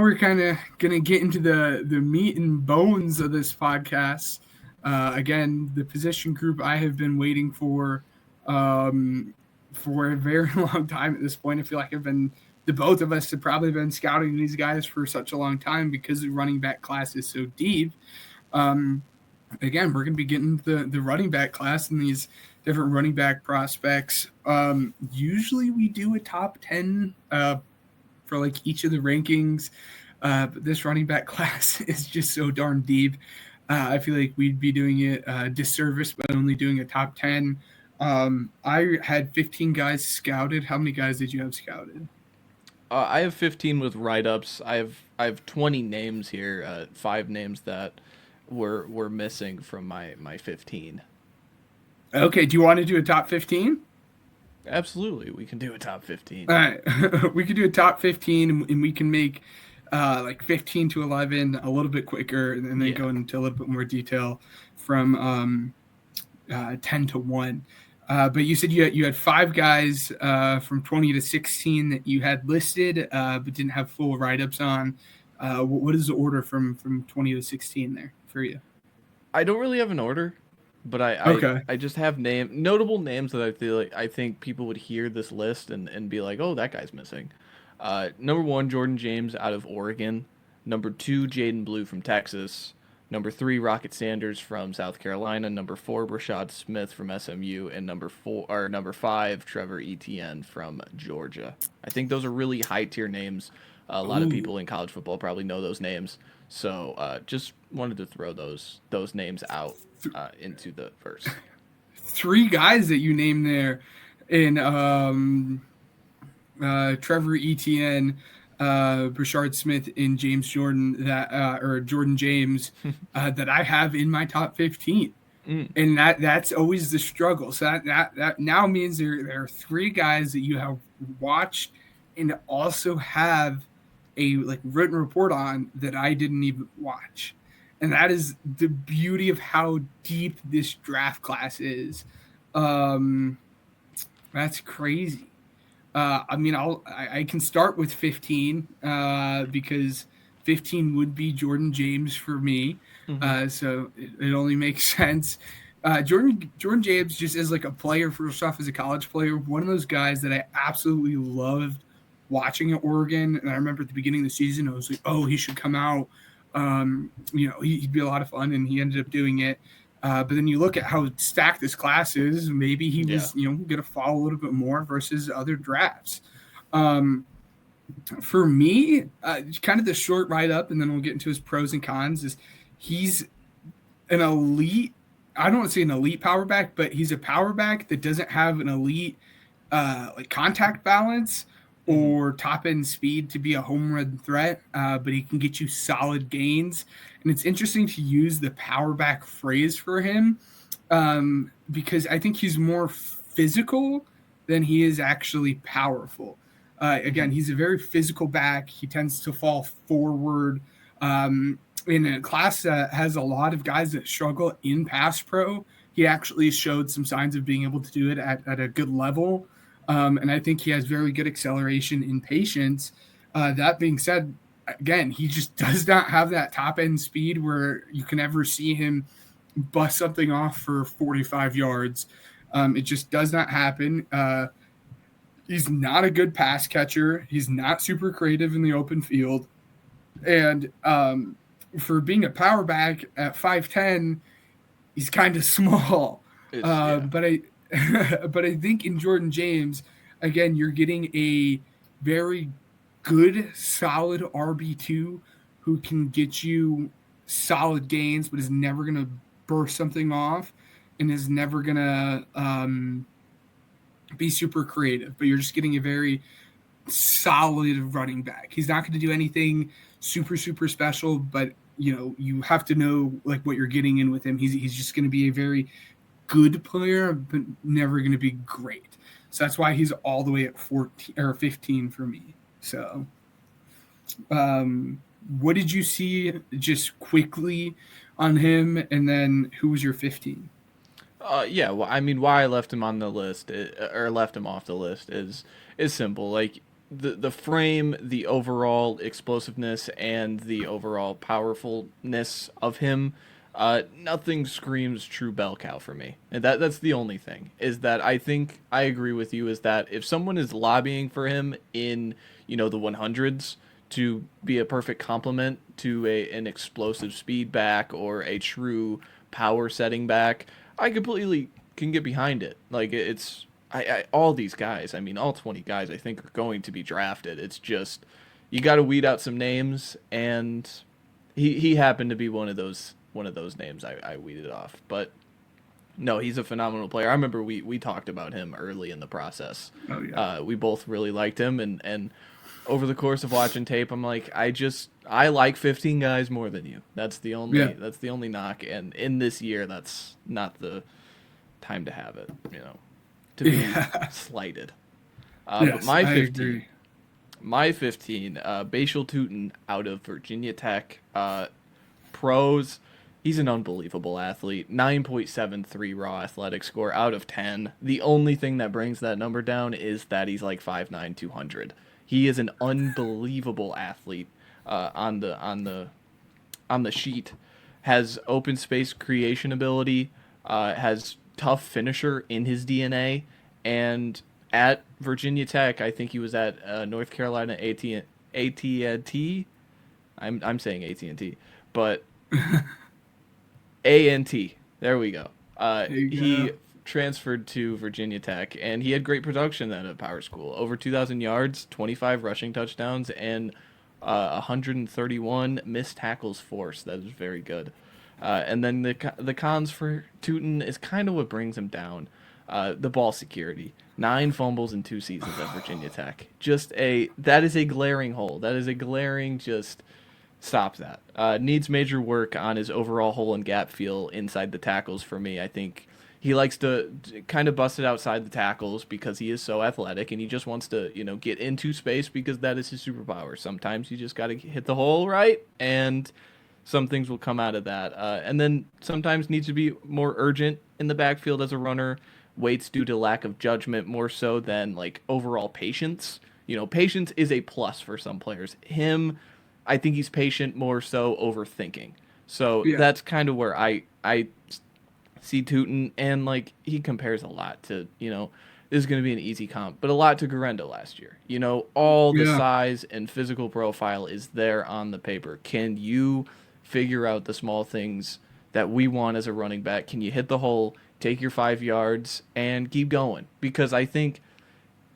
we're kind of going to get into the meat and bones of this podcast. Again, the position group I have been waiting for a very long time at this point. I feel like the both of us have probably been scouting these guys for such a long time because the running back class is so deep. Again, we're going to be getting the running back class and these different running back prospects. Usually we do a top 10 for like each of the rankings. But this running back class is just so darn deep. I feel like we'd be doing it disservice by only doing a top 10. I had 15 guys scouted. How many guys did you have scouted? I have 15 with write-ups. I have 20 names here. 5 names that were missing from my 15. Okay, do you want to do a top 15? Absolutely, we can do a top 15. All right, we could do a top 15, and we can make like 15 to 11 a little bit quicker, and then go into a little bit more detail from 10 to 1. But you said you had 5 guys from 20 to 16 that you had listed, but didn't have full write-ups on. What is the order from 20 to 16 there for you? I don't really have an order, but I just have notable names that I think people would hear this list and be like, oh, that guy's missing. Number 1, Jordan James out of Oregon. Number 2, Jaden Blue from Texas. Number 3, Rocket Sanders from South Carolina. Number 4, Breshard Smith from SMU, and number 5, Trevor Etienne from Georgia. I think those are really high tier names. A lot of people in college football probably know those names, so just wanted to throw those names out into the verse. 3 guys that you named there in Trevor Etienne, Breshard Smith, and James Jordan or Jordan James that I have in my top 15. And that's always the struggle. So that now means there are 3 guys that you have watched and also have a like written report on that I didn't even watch. And that is the beauty of how deep this draft class is. That's crazy. I mean, I can start with 15 because 15 would be Jordan James for me. So it only makes sense. Jordan James just is like a player, first off, as a college player, one of those guys that I absolutely loved watching at Oregon. And I remember at the beginning of the season, I was like, oh, he should come out. He'd be a lot of fun, and he ended up doing it. But then you look at how stacked this class is, maybe he was, going to fall a little bit more versus other drafts. For me, kind of the short write-up, and then we'll get into his pros and cons, is he's an elite – I don't want to say an elite power back, but he's a power back that doesn't have an elite like contact balance or top-end speed to be a home run threat, but he can get you solid gains. And it's interesting to use the power back phrase for him because I think he's more physical than he is actually powerful. Again, he's a very physical back. He tends to fall forward in a class that has a lot of guys that struggle in pass pro. He actually showed some signs of being able to do it at a good level. And I think he has very good acceleration and patience. That being said, again, he just does not have that top-end speed where you can ever see him bust something off for 45 yards. It just does not happen. He's not a good pass catcher. He's not super creative in the open field. And for being a power back at 5'10", he's kind of small. But I think in Jordan James, again, you're getting a very good, solid RB2 who can get you solid gains, but is never going to burst something off and is never going to be super creative. But you're just getting a very solid running back. He's not going to do anything super, super special, but you have to know like what you're getting in with him. He's just going to be a very good player, but never going to be great. So that's why he's all the way at 14 or 15 for me. So, what did you see just quickly on him, and then who was your 15? Well, I mean, why I left him on the list or left him off the list is simple. Like the frame, the overall explosiveness, and the overall powerfulness of him, nothing screams true bell cow for me. And that's the only thing, is that I think I agree with you, is that if someone is lobbying for him in, the 100s to be a perfect complement to an explosive speed back or a true power setting back, I completely can get behind it. Like, it's all these guys, I mean, all 20 guys, I think, are going to be drafted. It's just, you got to weed out some names, and he happened to be one of those names I weeded off. But no, he's a phenomenal player. I remember we talked about him early in the process. Oh yeah. We both really liked him, and over the course of watching tape, I'm like, I like 15 guys more than you. That's the only knock, and in this year, that's not the time to have it, to be slighted. Yes, but my 15, Bhayshul Tuten out of Virginia Tech, pros. He's an unbelievable athlete. 9.73 raw athletic score out of 10. The only thing that brings that number down is that he's like 5'9", 200. He is an unbelievable athlete on the sheet. Has open space creation ability. Has tough finisher in his DNA. And at Virginia Tech, I think he was at North Carolina AT&T. I'm saying AT&T, but A&T. There we go. He transferred to Virginia Tech, and he had great production at a power school. Over 2,000 yards, 25 rushing touchdowns, and 131 missed tackles forced. That is very good. And then the cons for Tuten is kind of what brings him down. The ball security. 9 fumbles in 2 seasons at Virginia Tech. That is a glaring hole. That is a glaring stop that. Needs major work on his overall hole and gap feel inside the tackles for me. I think he likes to kind of bust it outside the tackles because he is so athletic, and he just wants to, get into space because that is his superpower. Sometimes you just got to hit the hole right, and some things will come out of that. And then sometimes needs to be more urgent in the backfield as a runner. Waits due to lack of judgment more so than like overall patience. Patience is a plus for some players. Him, I think he's patient more so overthinking. So that's kind of where I see Tuten, and like he compares a lot to, this is going to be an easy comp, but a lot to Garendo last year. All the size and physical profile is there on the paper. Can you figure out the small things that we want as a running back? Can you hit the hole, take your 5 yards, and keep going? Because I think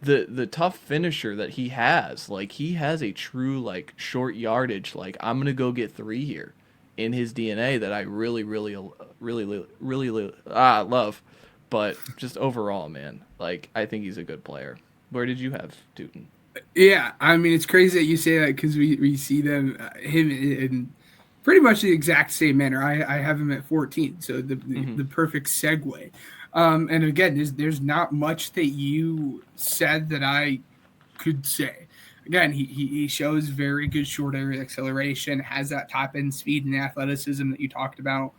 the tough finisher that he has a true like short yardage, like I'm gonna go get 3 here in his DNA that I really love. But just overall, man, like I think he's a good player. Where did you have Tuten? Yeah, I mean it's crazy that you say that because we see him in pretty much the exact same manner. I have him at 14, so the perfect segue. And again, there's not much that you said that I could say. Again, he shows very good short area acceleration, has that top end speed and athleticism that you talked about.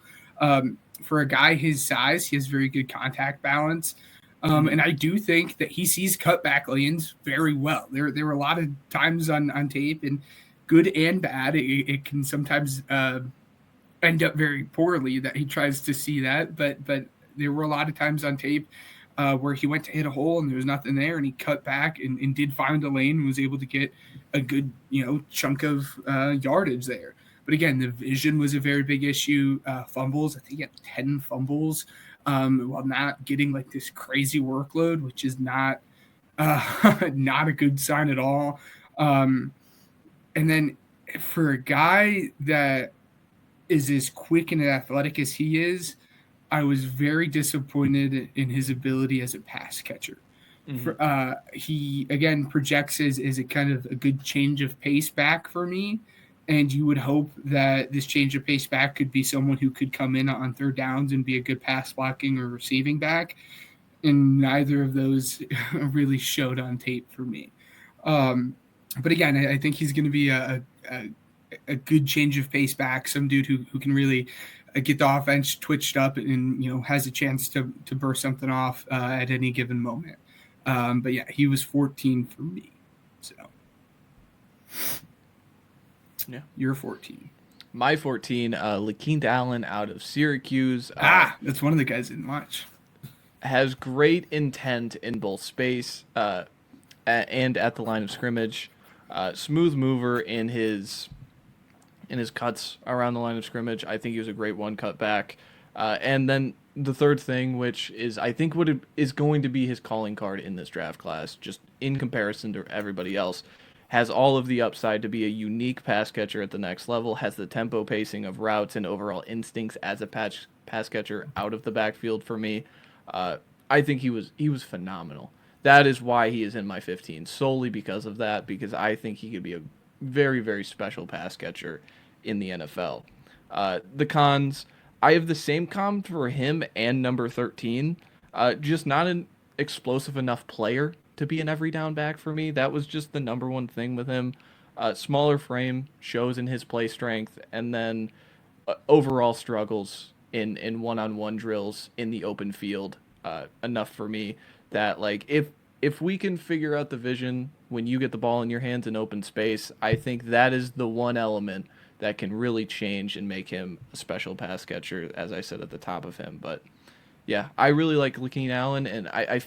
For a guy his size, he has very good contact balance. And I do think that he sees cutback lanes very well. There were a lot of times on tape, and good and bad, it can sometimes end up very poorly that he tries to see that. But there were a lot of times on tape where he went to hit a hole and there was nothing there, and he cut back and did find a lane and was able to get a good chunk of yardage there. But again, the vision was a very big issue. Fumbles, I think he had 10 fumbles while not getting like this crazy workload, which is not a good sign at all. And then for a guy that is as quick and athletic as he is, I was very disappointed in his ability as a pass catcher. He, again, projects as a kind of a good change of pace back for me. And you would hope that this change of pace back could be someone who could come in on third downs and be a good pass blocking or receiving back. And neither of those really showed on tape for me. But again, I think he's going to be a good change of pace back, some dude who can really get the offense twitched up and, has a chance to burst something off at any given moment. But yeah, he was 14 for me. So. Yeah. Your 14. My 14, LeQuint Allen out of Syracuse. That's one of the guys I didn't watch. Has great intent in both space and at the line of scrimmage. Smooth mover in his cuts around the line of scrimmage. I think he was a great one cut back. And then the third thing, which is I think what is going to be his calling card in this draft class, just in comparison to everybody else, has all of the upside to be a unique pass catcher at the next level, has the tempo pacing of routes and overall instincts as a pass catcher out of the backfield for me. I think he was phenomenal. That is why he is in my 15, solely because of that, because I think he could be a very, very special pass catcher in the NFL. The cons, I have the same con for him and number 13, just not an explosive enough player to be an every down back for me. That was just the number one thing with him. Smaller frame shows in his play strength, and then overall struggles in one-on-one drills in the open field enough for me that, like, if we can figure out the vision when you get the ball in your hands in open space, I think that is the one element that can really change and make him a special pass catcher, as I said at the top of him. But yeah, I really like LeQuint Allen, and I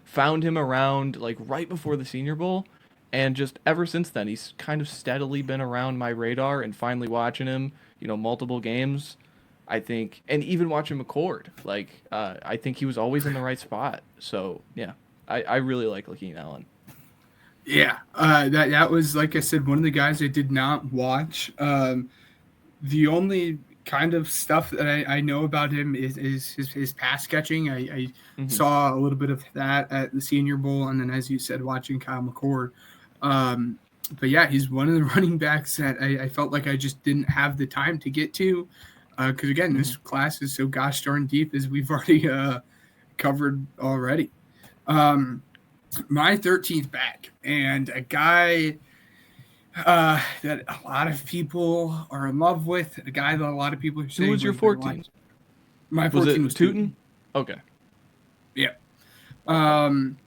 found him around like right before the Senior Bowl, and just ever since then he's kind of steadily been around my radar, and finally watching him, multiple games, I think, and even watching McCord, like I think he was always in the right spot. So yeah, I really like LeQuint Allen. Yeah, that was, like I said, one of the guys I did not watch. The only kind of stuff that I know about him is his pass catching. I saw a little bit of that at the Senior Bowl, and then, as you said, watching Kyle McCord. But yeah, he's one of the running backs that I felt like I just didn't have the time to get to, because again, this class is so gosh darn deep, as we've already covered already. My 13th back, and a guy that a lot of people are in love with, a guy that a lot of people are saying. Who was your 14? My 14 was Tuten? Okay. Yeah. And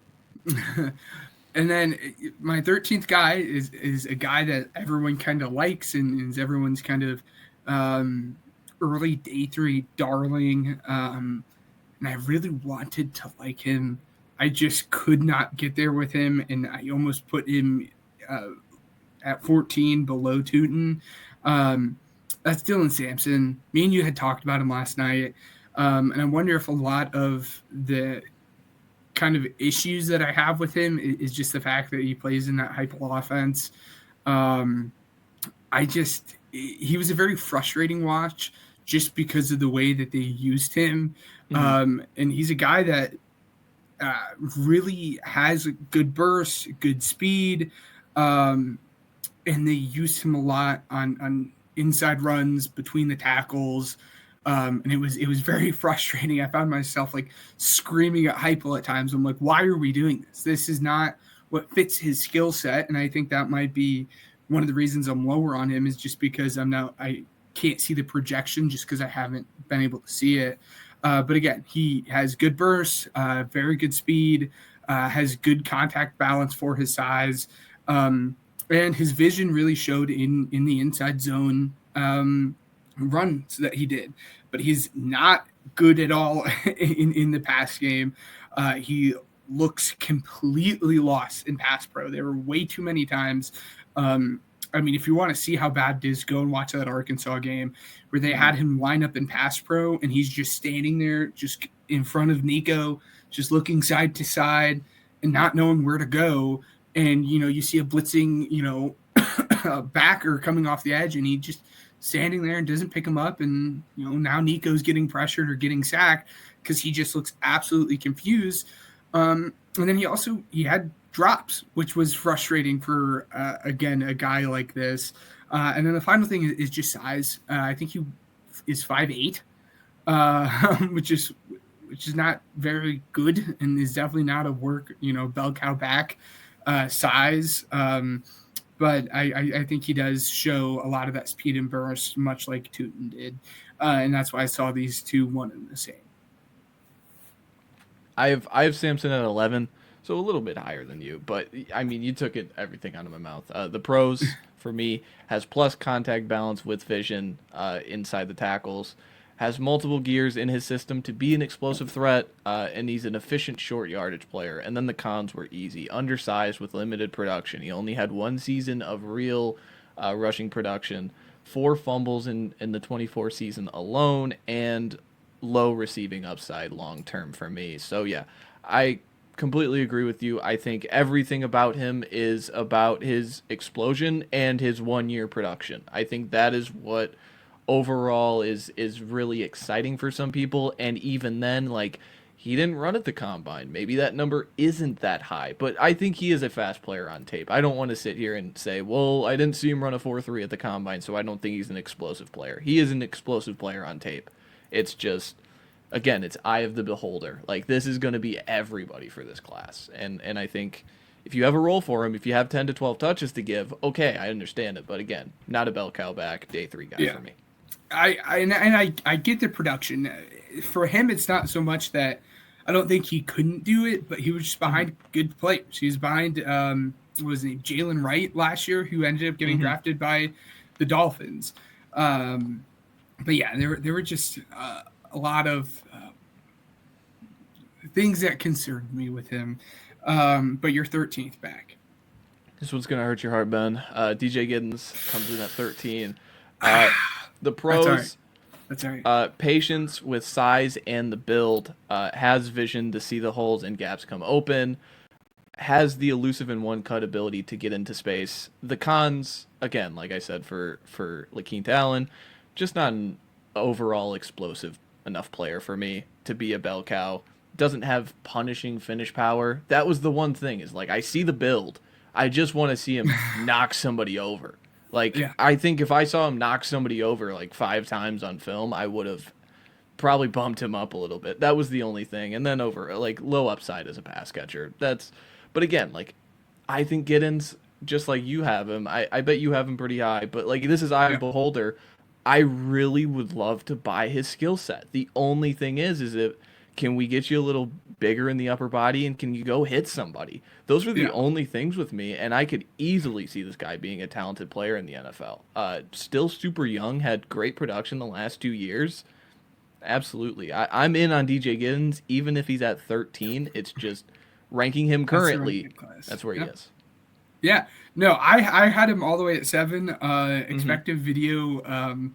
then my 13th guy is a guy that everyone kind of likes and is everyone's kind of early day 3 darling. And I really wanted to like him. I just could not get there with him, and I almost put him at 14 below Tuten. That's Dylan Sampson. Me and you had talked about him last night, and I wonder if a lot of the kind of issues that I have with him is just the fact that he plays in that hyper offense. He was a very frustrating watch just because of the way that they used him. And he's a guy that really has a good burst, good speed, and they used him a lot on inside runs between the tackles, and it was very frustrating. I found myself like screaming at Heupel at times. I'm like, why are we doing this? This is not what fits his skill set, and I think that might be one of the reasons I'm lower on him, is just because I can't see the projection just because I haven't been able to see it. But again, he has good bursts, very good speed, has good contact balance for his size, and his vision really showed in the inside zone runs that he did. But he's not good at all in the pass game. He looks completely lost in pass pro. There were way too many times. I mean, if you want to see how bad it is, go and watch that Arkansas game where they had him line up in pass pro, and he's just standing there just in front of Nico, just looking side to side and not knowing where to go. And, you see a blitzing, backer coming off the edge, and he just standing there and doesn't pick him up. And, now Nico's getting pressured or getting sacked because he just looks absolutely confused. And then he had drops, which was frustrating for, again, a guy like this. And then the final thing is just size. I think he is 5'8", which is not very good, and is definitely not a bell cow back size. But I think he does show a lot of that speed and burst, much like Tuten did. And that's why I saw these two one and the same. I have Sampson at 11. So a little bit higher than you, but I mean, you took everything out of my mouth. The pros for me has plus contact balance with vision inside the tackles, has multiple gears in his system to be an explosive threat, and he's an efficient short yardage player. And then the cons were easy. Undersized with limited production. He only had 1 season of real rushing production, 4 fumbles in the 24 season alone, and low receiving upside long term for me. So yeah, I completely agree with you. I think everything about him is about his explosion and his 1 year production. I think that is what overall is really exciting for some people. And even then, like, he didn't run at the combine. Maybe that number isn't that high, but I think he is a fast player on tape. I don't want to sit here and say, well, I didn't see him run a 4.3 at the combine, so I don't think he's an explosive player. He is an explosive player on tape. It's just, again, it's eye of the beholder. Like, this is going to be everybody for this class. And I think if you have a role for him, if you have 10 to 12 touches to give, okay, I understand it. But again, not a bell cow back, day 3 guy for me. I get the production. For him, it's not so much that I don't think he couldn't do it, but he was just behind good players. He was behind, what was his name, Jalen Wright last year, who ended up getting drafted by the Dolphins. But yeah, there were just a lot of things that concerned me with him. But you're 13th back. This one's going to hurt your heart, Ben. DJ Giddens comes in at 13. The pros, That's all right. Patience with size and the build, has vision to see the holes and gaps come open, has the elusive and one-cut ability to get into space. The cons, again, like I said, for LeQuint, just not an overall explosive enough player for me to be a bell cow. Doesn't have punishing finish power. That was the one thing, is like, I see the build. I just want to see him knock somebody over. Like, yeah. I think if I saw him knock somebody over like 5 times on film, I would have probably bumped him up a little bit. That was the only thing. And then like, low upside as a pass catcher. But again, like, I think Giddens, just like you have him, I bet you have him pretty high, but like, this is eye of beholder. I really would love to buy his skill set. The only thing is can we get you a little bigger in the upper body, and can you go hit somebody? Those are the only things with me, and I could easily see this guy being a talented player in the NFL. Still super young, had great production the last 2 years. Absolutely. I'm in on DJ Giddens, even if he's at 13. It's just ranking him currently. That's where he is. Yeah. No, I had him all the way at 7. Expected video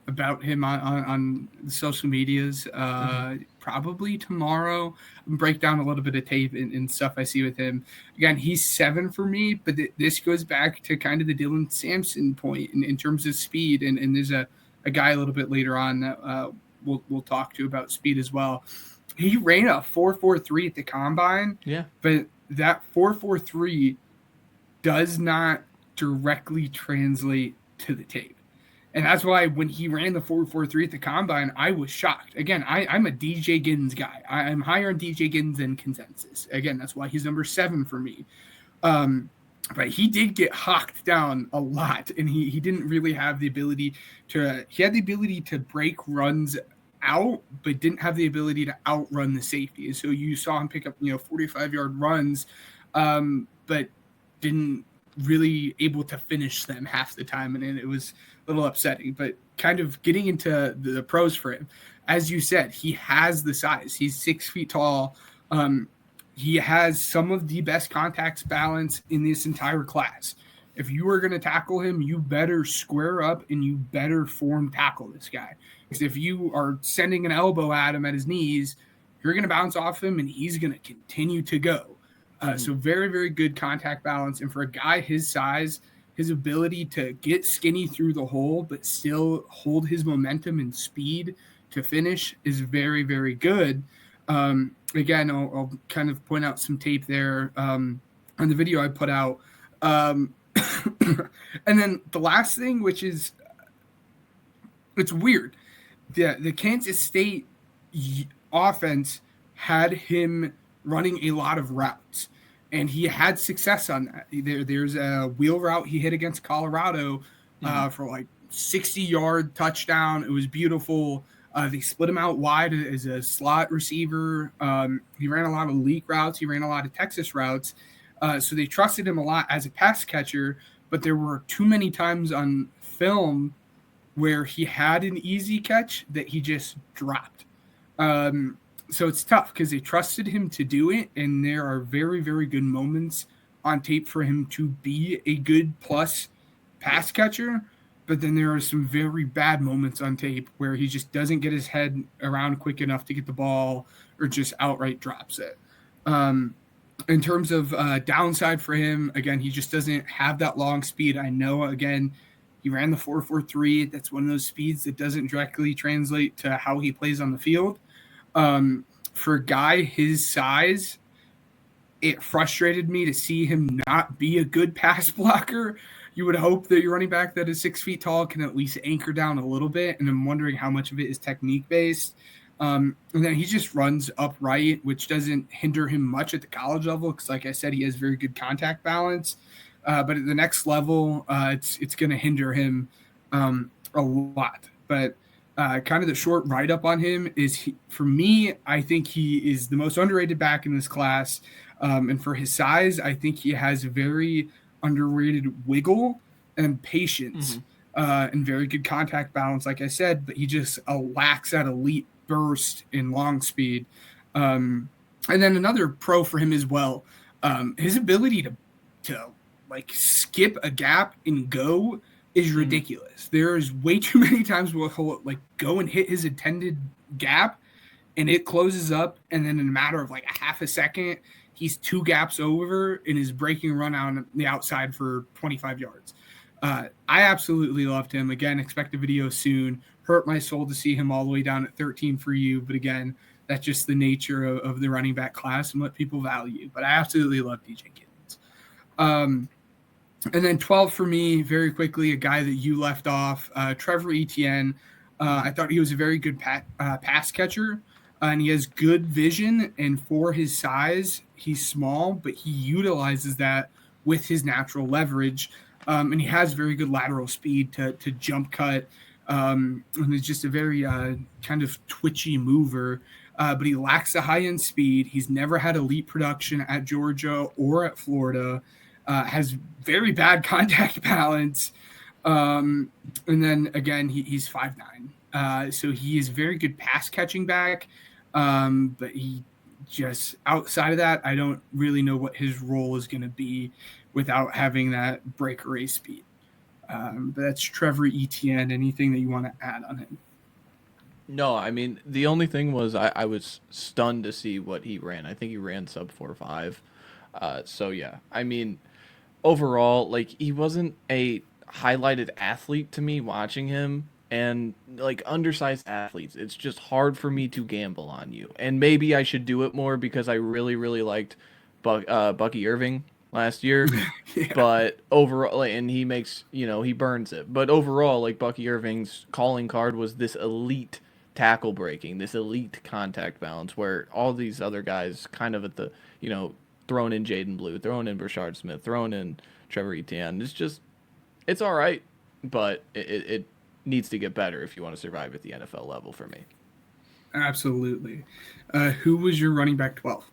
about him on the social medias probably tomorrow. Break down a little bit of tape and stuff I see with him. Again, he's 7 for me, but this goes back to kind of the Dylan Sampson point in terms of speed. And there's a guy a little bit later on that we'll talk to about speed as well. He ran a 4.43 at the combine. Yeah. But that 4.43 does not directly translate to the tape. And that's why when he ran the 4.43 at the combine, I was shocked. Again, I'm a DJ Giddens guy. I'm higher on DJ Giddens than consensus. Again, that's why he's number 7 for me. But he did get hawked down a lot, and he didn't really have the ability to – he had the ability to break runs out, but didn't have the ability to outrun the safety. So you saw him pick up, 45-yard runs, but didn't really able to finish them half the time, and it was – little upsetting, but kind of getting into the pros for him. As you said, he has the size. He's 6 feet tall. He has some of the best contacts balance in this entire class. If you are going to tackle him, you better square up and you better form tackle this guy. Because if you are sending an elbow at him at his knees, you're going to bounce off him and he's going to continue to go. So very, very good contact balance. And for a guy his size, his ability to get skinny through the hole but still hold his momentum and speed to finish is very, very good. Again, I'll kind of point out some tape there on the video I put out. And then the last thing, which is it's weird. The Kansas State offense had him running a lot of routes. And he had success on that. There's a wheel route he hit against Colorado for like 60-yard touchdown. It was beautiful. They split him out wide as a slot receiver. He ran a lot of leak routes. He ran a lot of Texas routes. So they trusted him a lot as a pass catcher, but there were too many times on film where he had an easy catch that he just dropped. So it's tough because they trusted him to do it, and there are very, very good moments on tape for him to be a good plus pass catcher, but then there are some very bad moments on tape where he just doesn't get his head around quick enough to get the ball or just outright drops it. In terms of downside for him, again, he just doesn't have that long speed. I know, again, he ran the 4.43. That's one of those speeds that doesn't directly translate to how he plays on the field. For a guy his size, it frustrated me to see him not be a good pass blocker. You would hope that your running back that is 6 feet tall can at least anchor down a little bit, and I'm wondering how much of it is technique-based. And then he just runs upright, which doesn't hinder him much at the college level because, like I said, he has very good contact balance. But at the next level, it's going to hinder him a lot. But kind of the short write-up on him is, for me, I think he is the most underrated back in this class. And for his size, I think he has very underrated wiggle and patience and very good contact balance, like I said, but he just lacks that elite burst in long speed. And then another pro for him as well, his ability to like skip a gap and go is ridiculous. There's way too many times where he'll like go and hit his intended gap and it closes up, and then in a matter of like a half a second, he's 2 gaps over and is breaking run on the outside for 25 yards. I absolutely loved him. Again, expect a video soon. Hurt my soul to see him all the way down at 13 for you, but again, that's just the nature of the running back class and what people value. But I absolutely love DJ Giddens. And then 12 for me, very quickly, a guy that you left off, Trevor Etienne. I thought he was a very good pass catcher, and he has good vision. And for his size, he's small, but he utilizes that with his natural leverage. And he has very good lateral speed to jump cut. And he's just a very kind of twitchy mover. But he lacks the high-end speed. He's never had elite production at Georgia or at Florida. Has very bad contact balance. And then, again, he's 5'9". So he is a very good pass-catching back. But he just, outside of that, I don't really know what his role is going to be without having that breakaway speed. But that's Trevor Etienne. Anything that you want to add on him? No, I mean, the only thing was I was stunned to see what he ran. I think he ran sub 4.5. So, yeah, I mean, overall, like, he wasn't a highlighted athlete to me watching him. And, like, undersized athletes, it's just hard for me to gamble on you. And maybe I should do it more because I really, really liked Bucky Irving last year. Yeah. But overall, and he makes, he burns it. But overall, like, Bucky Irving's calling card was this elite tackle breaking, this elite contact balance, where all these other guys kind of at the, thrown in Jaden Blue, thrown in Breshard Smith, thrown in Trevor Etienne. It's all right, but it needs to get better if you want to survive at the NFL level for me. Absolutely. Who was your running back 12?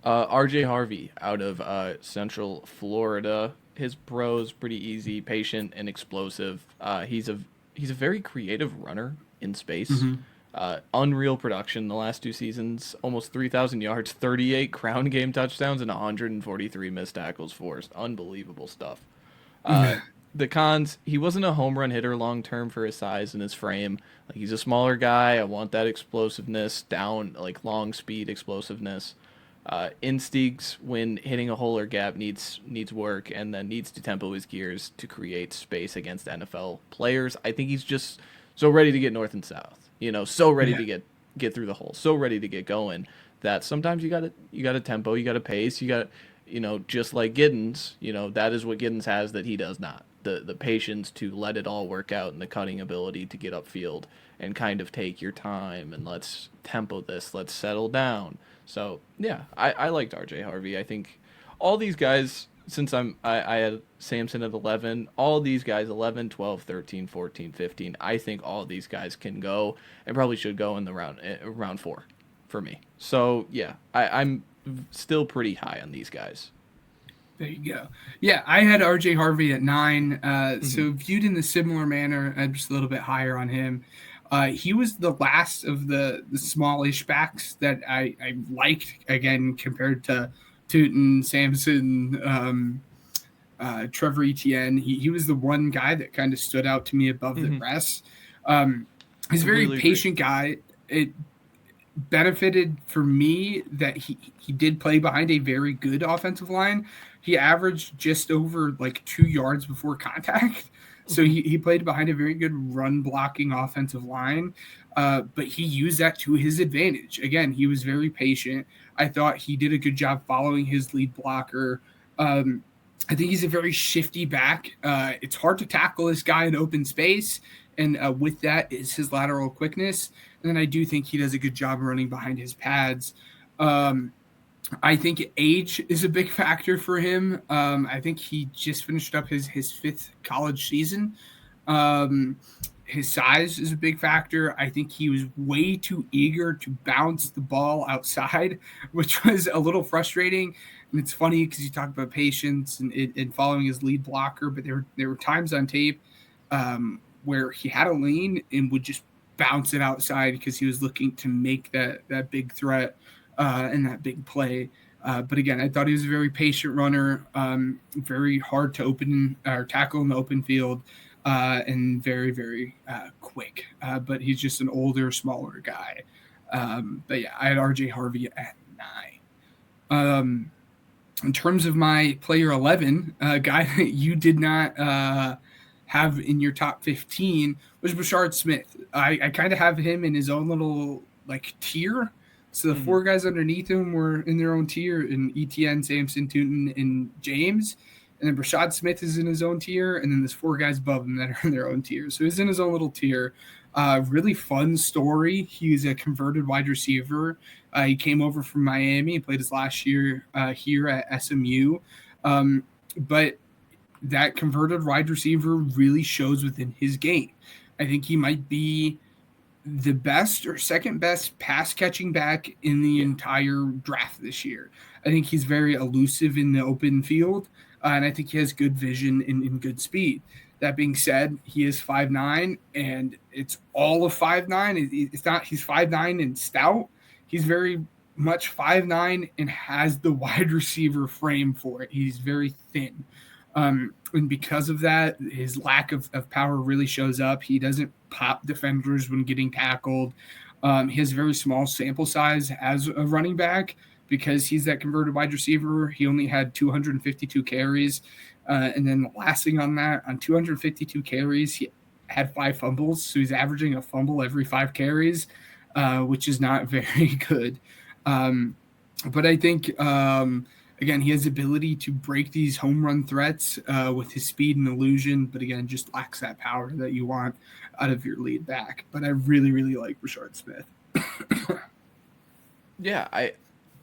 RJ Harvey out of Central Florida. His bro's pretty easy, patient, and explosive. He's a very creative runner in space. Unreal production the last 2 seasons, almost 3,000 yards, 38 crown game touchdowns, and 143 missed tackles forced. Unbelievable stuff. The cons, he wasn't a home run hitter long term for his size and his frame. Like, he's a smaller guy. I want that explosiveness down, like long speed explosiveness. Instincts when hitting a hole or gap needs work, and then needs to tempo his gears to create space against NFL players. I think he's just so ready to get north and south. So ready to get through the hole, so ready to get going that sometimes you got to tempo, you got to pace, you got just like Giddens, that is what Giddens has that he does not. The patience to let it all work out and the cutting ability to get upfield and kind of take your time and let's tempo this, let's settle down. So, yeah, I liked RJ Harvey. I think all these guys since I had Sampson at 11, all these guys 11, 12, 13, 14, 15. I think all these guys can go and probably should go in the round 4 for me. So yeah, I'm still pretty high on these guys. There you go. Yeah, I had RJ Harvey at 9. So viewed in the similar manner, I'm just a little bit higher on him. He was the last of the smallish backs that I liked, again, compared to Tuten, Sampson, Trevor, Etienne. He was the one guy that kind of stood out to me above the rest. He's a very patient guy. It benefited for me that he did play behind a very good offensive line. He averaged just over like 2 yards before contact. So he played behind a very good run blocking offensive line, but he used that to his advantage. Again, he was very patient. I thought he did a good job following his lead blocker. I think he's a very shifty back. It's hard to tackle this guy in open space, and with that is his lateral quickness. And then I do think he does a good job running behind his pads. I think age is a big factor for him. I think he just finished up his 5th college season. His size is a big factor. I think he was way too eager to bounce the ball outside, which was a little frustrating. And it's funny because you talk about patience and following his lead blocker, but there were times on tape where he had a lane and would just bounce it outside because he was looking to make that big threat and that big play. But again, I thought he was a very patient runner, very hard to open or tackle in the open field, and very, very quick. But he's just an older, smaller guy. But yeah, I had RJ Harvey at 9. In terms of my player 11, a guy that you did not have in your top 15 was Breshard Smith. I kind of have him in his own little like tier. So the 4 guys underneath him were in their own tier, in Etienne, Sampson, Tuten, and James. And then Breshard Smith is in his own tier, and then there's 4 guys above him that are in their own tier. So he's in his own little tier. Really fun story. He's a converted wide receiver. He came over from Miami and played his last year here at SMU. But that converted wide receiver really shows within his game. I think he might be the best or second best pass catching back in the entire draft this year. I think he's very elusive in the open field, and I think he has good vision and good speed. That being said, he is 5'9", and it's all of 5'9". It's not he's 5'9" and stout. He's very much 5'9" and has the wide receiver frame for it. He's very thin. And because of that, his lack of power really shows up. He doesn't pop defenders when getting tackled. He has a very small sample size as a running back because he's that converted wide receiver. He only had 252 carries. And then the last thing on that, on 252 carries, he had 5 fumbles. So he's averaging a fumble every 5 carries, which is not very good. But I think again, he has the ability to break these home run threats with his speed and illusion, but again, just lacks that power that you want out of your lead back. But I really, really like Breshard Smith. Yeah,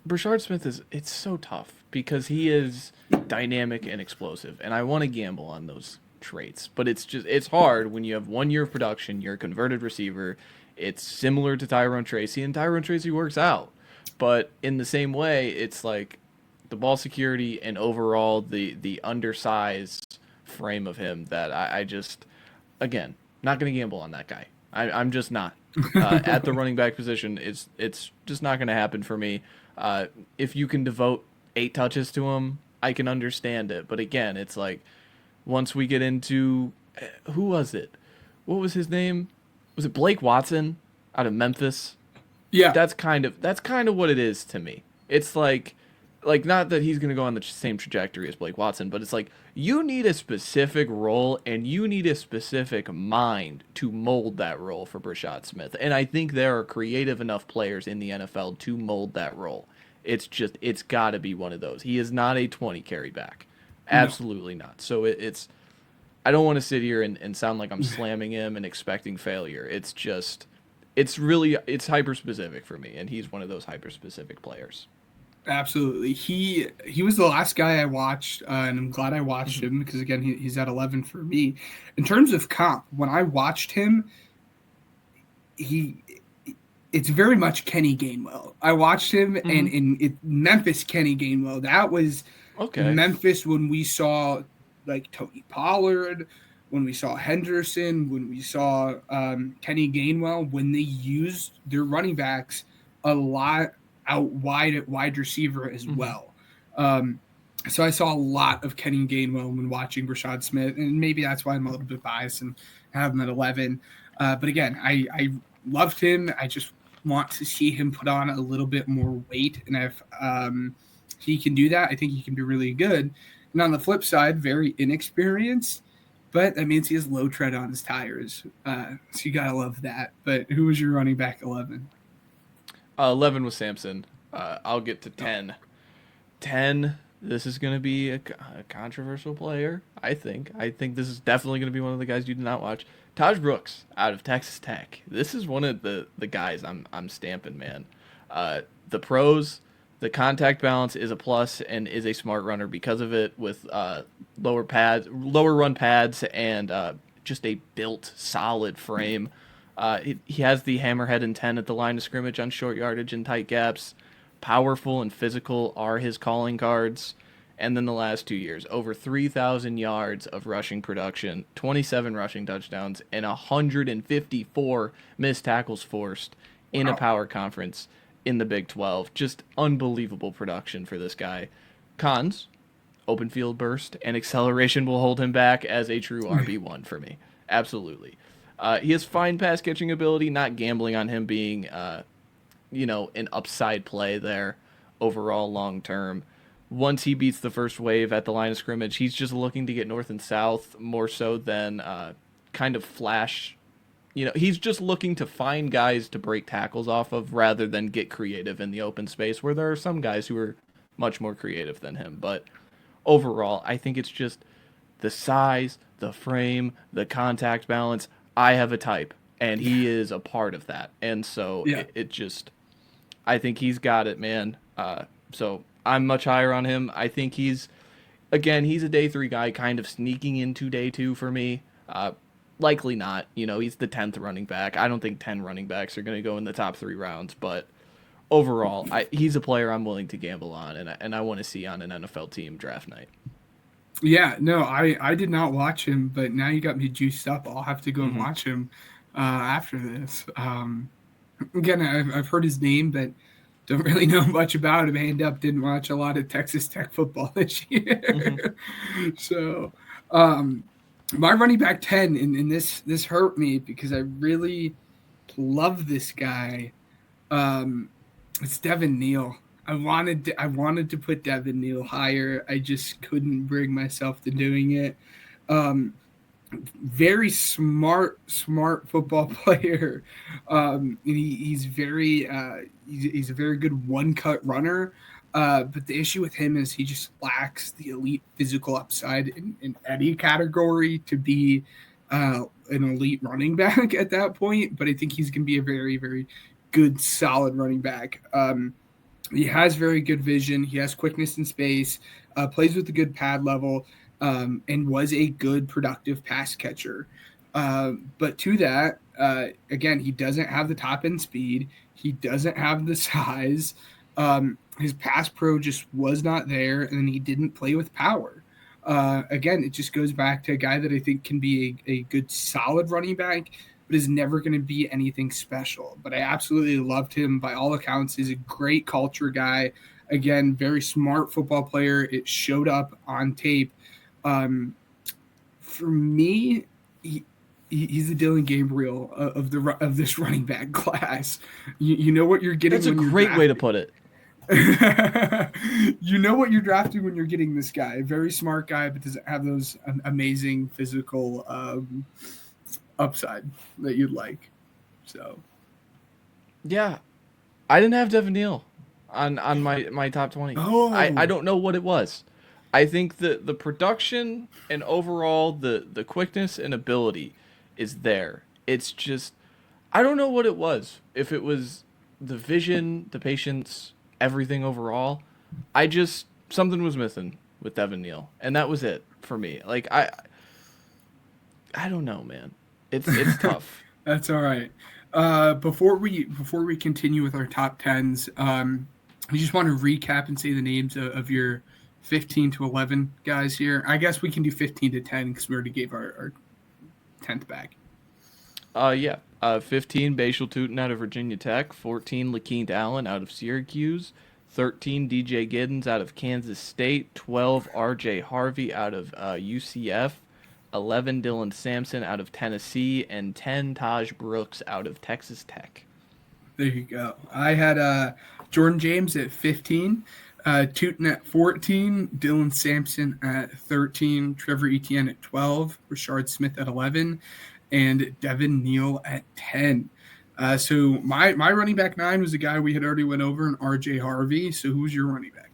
Breshard Smith it's so tough because he is dynamic and explosive, and I want to gamble on those traits, but it's hard when you have 1 year of production, you're a converted receiver. It's similar to Tyrone Tracy, and Tyrone Tracy works out. But in the same way, it's like the ball security and overall the undersized frame of him that I just, again, not going to gamble on that guy. I'm just not. At the running back position, it's just not going to happen for me. If you can devote 8 touches to him, I can understand it. But again, it's like once we get into who was it? What was his name? Was it Blake Watson out of Memphis? Yeah, that's kind of what it is to me. It's like not that he's going to go on the same trajectory as Blake Watson, but it's like you need a specific role and you need a specific mind to mold that role for Breshard Smith. And I think there are creative enough players in the NFL to mold that role. It's got to be one of those. He is not a 20 carry back. Absolutely not. So it's I don't want to sit here and sound like I'm slamming him and expecting failure. It's hyper specific for me, and he's one of those hyper specific players. Absolutely. He was the last guy I watched, and I'm glad I watched him because, again, he's at 11 for me. In terms of comp, when I watched him, it's very much Kenny Gainwell. I watched him, and in Memphis, Kenny Gainwell. That was Memphis when we saw like Tony Pollard, when we saw Henderson, when we saw Kenny Gainwell, when they used their running backs a lot out wide at wide receiver as well. So I saw a lot of Kenny Gainwell when watching Breshard Smith, and maybe that's why I'm a little bit biased and have him at 11. But again, I loved him. I just want to see him put on a little bit more weight, and if he can do that, I think he can be really good. And on the flip side, very inexperienced, but that means he has low tread on his tires. So you gotta love that. But who was your running back 11? 11 was Sampson. I'll get to 10. 10. This is going to be a controversial player, I think. I think this is definitely going to be one of the guys you did not watch. Tahj Brooks out of Texas Tech. This is one of the guys I'm stamping, man. The pros, the contact balance is a plus and is a smart runner because of it, with lower run pads, and just a built solid frame. He has the hammerhead intent at the line of scrimmage on short yardage and tight gaps. Powerful and physical are his calling cards. And then the last 2 years, over 3,000 yards of rushing production, 27 rushing touchdowns, and 154 missed tackles forced in a power conference in the Big 12. Just unbelievable production for this guy. Cons, open field burst and acceleration will hold him back as a true RB1 for me. Absolutely. He has fine pass catching ability, not gambling on him being an upside play there overall long term. Once he beats the first wave at the line of scrimmage, he's just looking to get north and south more so than kind of flash. He's just looking to find guys to break tackles off of rather than get creative in the open space, where there are some guys who are much more creative than him. But overall, I think it's just the size, the frame, the contact balance. I have a type, and he is a part of that. And so I think he's got it, man. So I'm much higher on him. I think he's a day 3 guy, kind of sneaking into day 2 for me. Likely not. He's the 10th running back. I don't think 10 running backs are going to go in the top 3 rounds, but overall, he's a player I'm willing to gamble on, and I want to see on an NFL team draft night. Yeah, no, I did not watch him, but now you got me juiced up. I'll have to go and watch him after this. Again, I've heard his name, but don't really know much about him. I didn't watch a lot of Texas Tech football this year. So my running back 10, and this hurt me because I really love this guy. It's Devin Neal. I wanted to put Devin Neal higher. I just couldn't bring myself to doing it. Very smart football player. He's a very good one-cut runner. But the issue with him is he just lacks the elite physical upside in any category to be an elite running back at that point. But I think he's going to be a very, very good, solid running back. He has very good vision. He has quickness in space, plays with a good pad level, and was a good, productive pass catcher. But to that, again, he doesn't have the top end speed. He doesn't have the size. His pass pro just was not there, and he didn't play with power. Again, it just goes back to a guy that I think can be a good, solid running back, but is never going to be anything special. But I absolutely loved him. By all accounts, he's a great culture guy. Again, very smart football player. It showed up on tape. For me, he's the Dylan Gabriel of this running back class. You know what you're getting. That's a great way to put it. You know what you're drafting when you're getting this guy. A very smart guy, but doesn't have those amazing physical upside that you'd like. So, yeah, I didn't have Devin Neal on my top 20. Oh. I don't know what it was. I think the production and overall the quickness and ability is there. It's just I don't know what it was. If it was the vision, the patience, everything overall, something was missing with Devin Neal, and that was it for me. Like I don't know, man. It's tough. That's all right. Before we continue with our top tens, we just want to recap and say the names of your 15 to 11 guys here. I guess we can do 15 to 10 because we already gave our 10th back. Yeah. 15, Bhayshul Tuten out of Virginia Tech. 14, LeQuint Allen out of Syracuse. 13, DJ Giddens out of Kansas State. 12, RJ Harvey out of UCF. 11, Dylan Sampson out of Tennessee. And 10, Tahj Brooks out of Texas Tech. There you go. I had Jordan James at 15. Tuten at 14, Dylan Sampson at 13, Trevor Etienne at 12, Breshard Smith at 11, and Devin Neal at 10. So my running back 9 was a guy we had already went over, an RJ Harvey. So who was your running back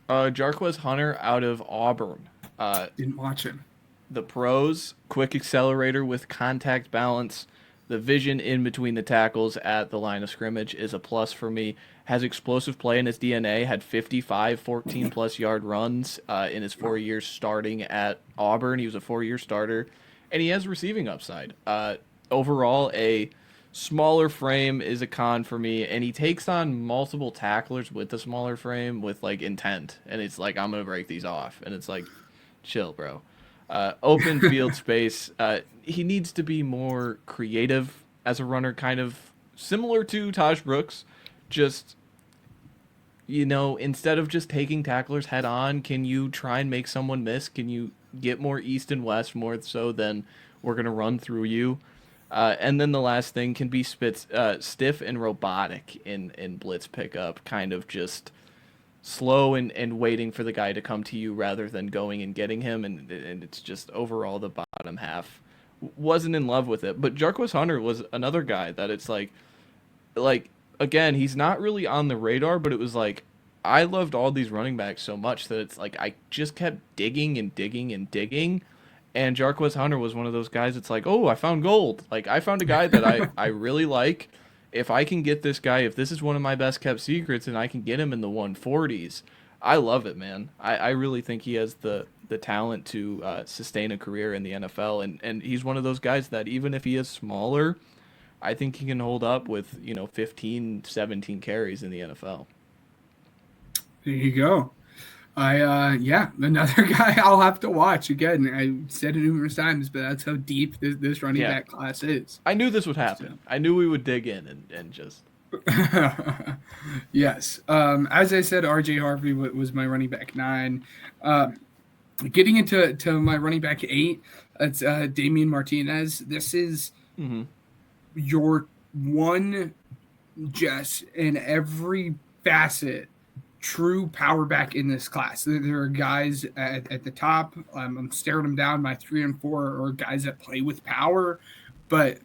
9? Jarquez Hunter out of Auburn. Didn't watch him. The pros, quick accelerator with contact balance. The vision in between the tackles at the line of scrimmage is a plus for me. Has explosive play in his DNA, had 55 14-plus yard runs in his 4 years starting at Auburn. He was a 4-year starter, and he has receiving upside. Overall, a smaller frame is a con for me, and he takes on multiple tacklers with the smaller frame with, like, intent. And it's like, I'm going to break these off. And it's like, chill, bro. Open field space. He needs to be more creative as a runner, kind of similar to Tahj Brooks. Just, instead of just taking tacklers head on, can you try and make someone miss? Can you get more east and west more so than we're going to run through you? And then the last thing can be stiff and robotic in blitz pickup, kind of just slow and waiting for the guy to come to you rather than going and getting him, and it's just overall the bottom half wasn't in love with it. But Jarquez Hunter was another guy that it's like again, he's not really on the radar, but it was like I loved all these running backs so much that it's like I just kept digging and digging and digging, and Jarquez Hunter was one of those guys. It's like, oh, I found gold. Like I found a guy that I really like. If I can get this guy, if this is one of my best kept secrets and I can get him in the 140s, I love it, man. I really think he has the talent to sustain a career in the NFL. And he's one of those guys that even if he is smaller, I think he can hold up with, 15, 17 carries in the NFL. There you go. Another guy I'll have to watch. Again, I said it numerous times, but that's how deep this running back class is. I knew this would happen. So. I knew we would dig in and just. Yes. As I said, RJ Harvey was my running back 9. Getting into my running back 8, that's Damien Martinez. This is your one, Jess, in every facet, true power back in this class. There are guys at the top. I'm staring them down. My 3 and 4 are guys that play with power, but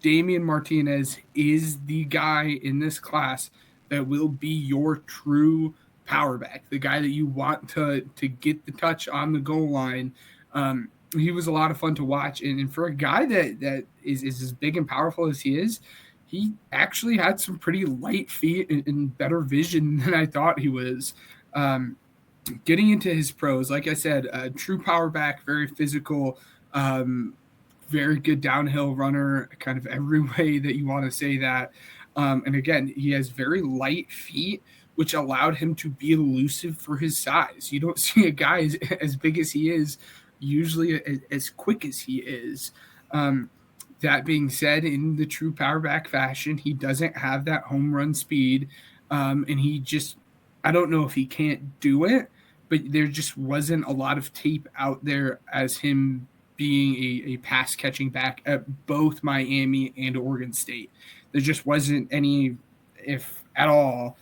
Damien Martinez is the guy in this class that will be your true power back, the guy that you want to get the touch on the goal line. He was a lot of fun to watch, and for a guy that is as big and powerful as he is, he actually had some pretty light feet and better vision than I thought he was. Getting into his pros, like I said, true power back, very physical, very good downhill runner, kind of every way that you want to say that. And again, he has very light feet, which allowed him to be elusive for his size. You don't see a guy as big as he is, usually as quick as he is. That being said, in the true power back fashion, he doesn't have that home run speed. And he just, I don't know if he can't do it, but there just wasn't a lot of tape out there as him being a pass catching back at both Miami and Oregon State. There just wasn't any, if at all,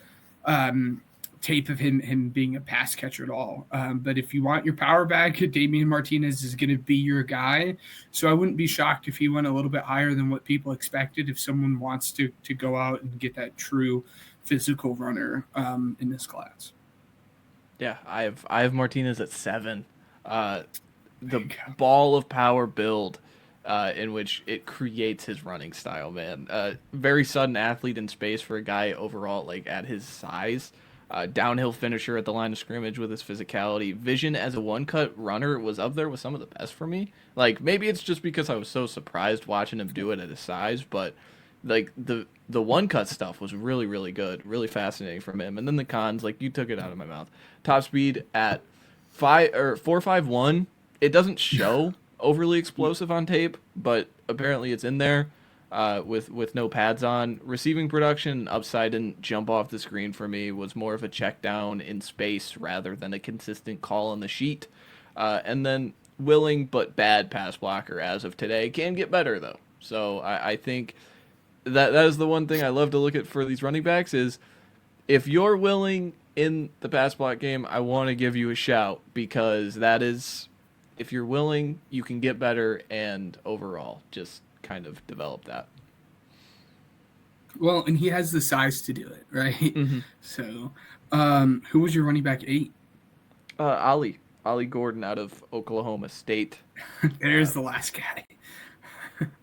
tape of him being a pass catcher at all. But if you want your power back, Damien Martinez is going to be your guy. So I wouldn't be shocked if he went a little bit higher than what people expected if someone wants to go out and get that true physical runner in this class. Yeah, I have Martinez at 7. The ball of power build in which it creates his running style, man. Very sudden athlete in space for a guy overall like at his size. Downhill finisher at the line of scrimmage with his physicality. Vision as a one-cut runner was up there with some of the best for me. Like, maybe it's just because I was so surprised watching him do it at his size, but like the one-cut stuff was really, really good, really fascinating from him. And then the cons, like, you took it out of my mouth. Top speed at 4.51. It doesn't show overly explosive on tape, but apparently it's in there. With no pads on. Receiving production, upside didn't jump off the screen for me, was more of a check down in space rather than a consistent call on the sheet. And then willing but bad pass blocker as of today. Can get better, though. So I think that is the one thing I love to look at for these running backs is if you're willing in the pass block game, I want to give you a shout because that is, if you're willing, you can get better and overall just kind of develop that. Well, and he has the size to do it, right? Mm-hmm. So, who was your running back 8? Ollie Gordon out of Oklahoma State. There's the last guy.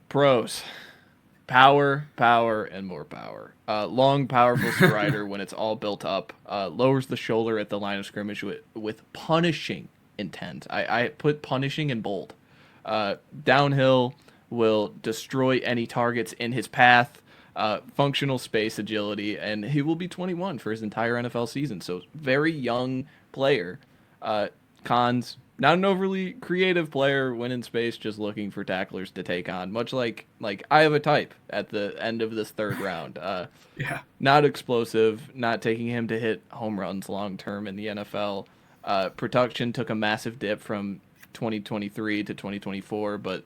Pros. Power, and more power. Long, powerful strider when it's all built up. Lowers the shoulder at the line of scrimmage with punishing intent. I put punishing in bold. Downhill will destroy any targets in his path, functional space agility, and he will be 21 for his entire NFL season. So very young player. Cons, not an overly creative player when in space, just looking for tacklers to take on, much like I have a type at the end of this third round. Yeah. Not explosive, not taking him to hit home runs long term in the NFL. Production took a massive dip from 2023 to 2024, but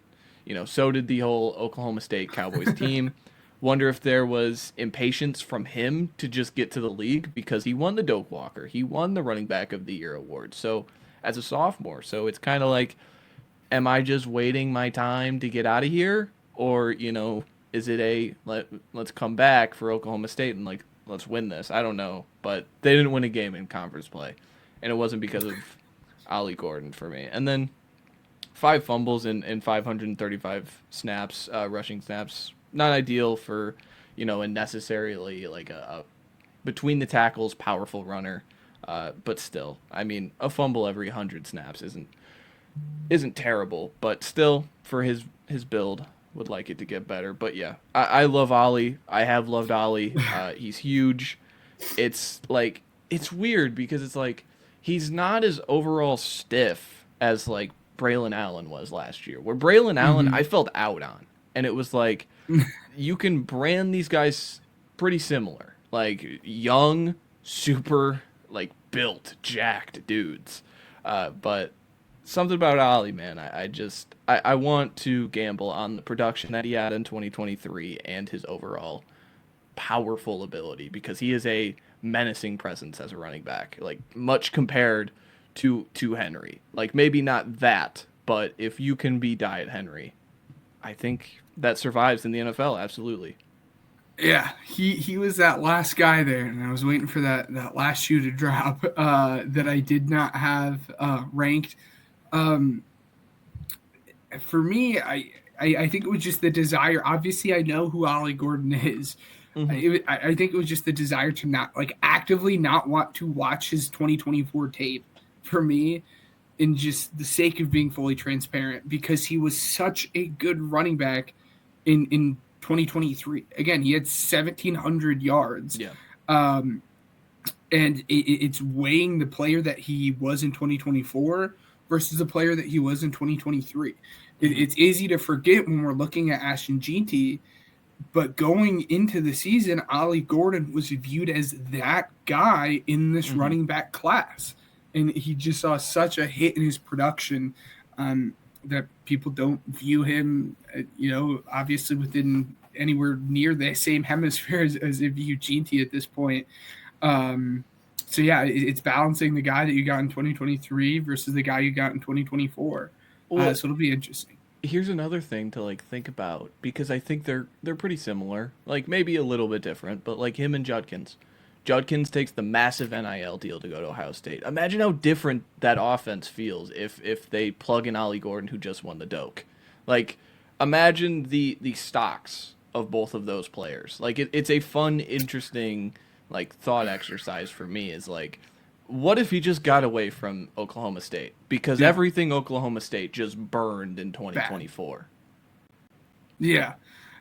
so did the whole Oklahoma State Cowboys team. Wonder if there was impatience from him to just get to the league because he won the Doak Walker. He won the Running Back of the Year award. So as a sophomore, so it's kind of like, am I just waiting my time to get out of here? Or, is it let's come back for Oklahoma State and let's win this? I don't know. But they didn't win a game in conference play. And it wasn't because of Ollie Gordon for me. And then 5 fumbles in 535 snaps, rushing snaps. Not ideal for, a necessarily a between the tackles powerful runner. But still, I mean, a fumble every 100 snaps isn't terrible, but still for his build, would like it to get better. But yeah, I love Ollie. I have loved Ollie. He's huge. It's weird because it's he's not as overall stiff as Braylon Allen was last year. Where Braylon Allen, I felt out on. And it was you can brand these guys pretty similar. Young, super, built, jacked dudes. But something about Ollie, man, I want to gamble on the production that he had in 2023 and his overall powerful ability because he is a menacing presence as a running back, much compared to Henry. Maybe not that, but if you can be Diet Henry, I think that survives in the NFL, absolutely. Yeah, he was that last guy there, and I was waiting for that last shoe to drop that I did not have ranked. For me, I think it was just the desire. Obviously, I know who Ollie Gordon is. Mm-hmm. I think it was just the desire to not actively not want to watch his 2024 tape for me, in just the sake of being fully transparent, because he was such a good running back in 2023. Again, he had 1,700 yards. Yeah. And it's weighing the player that he was in 2024 versus the player that he was in 2023. It's easy to forget when we're looking at Ashton Jeanty, but going into the season, Ollie Gordon was viewed as that guy in this running back class. And he just saw such a hit in his production that people don't view him, obviously within anywhere near the same hemisphere as they view Jeanty at this point. So, yeah, it's balancing the guy that you got in 2023 versus the guy you got in 2024. So it'll be interesting. Here's another thing to think about, because I think they're pretty similar, maybe a little bit different, but him and Judkins. Judkins takes the massive NIL deal to go to Ohio State. Imagine how different that offense feels if they plug in Ollie Gordon, who just won the Doak. Imagine the stocks of both of those players. It's a fun, interesting like thought exercise for me is like, what if he just got away from Oklahoma State? Because everything Oklahoma State just burned in 2024. Yeah,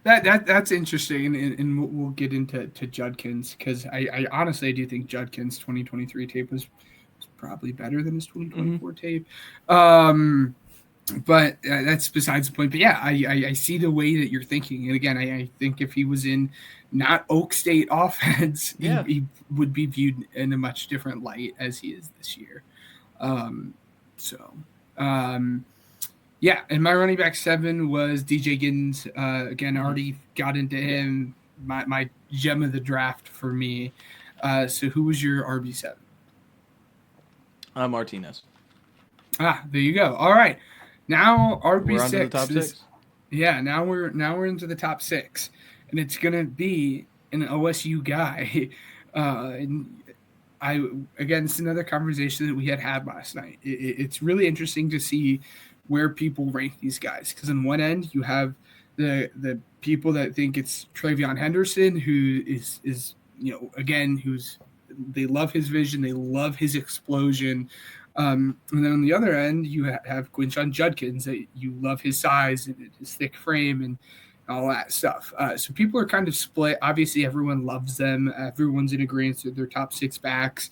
that's interesting, and we'll get into Judkins, because I honestly do think Judkins' 2023 tape was probably better than his 2024 tape. But that's besides the point. But yeah, I see the way that you're thinking. And again, I think if he was in not Oak State offense, he would be viewed in a much different light as he is this year. Yeah, and my running back 7 was DJ Giddens. Again, already got into him. My gem of the draft for me. So who was your RB7? Martinez. There you go. All right. Now RB6. We're on to the top 6. Yeah, now we're into the top 6. And it's gonna be an OSU guy. And it's another conversation that we had last night. It's really interesting to see where people rank these guys, because on one end you have the people that think it's TreVeyon Henderson, who is they love his vision, they love his explosion, and then on the other end you have Quinshon Judkins, that you love his size and his thick frame and all that stuff. So people are kind of split. Obviously, everyone loves them. Everyone's in agreement with their top 6 backs.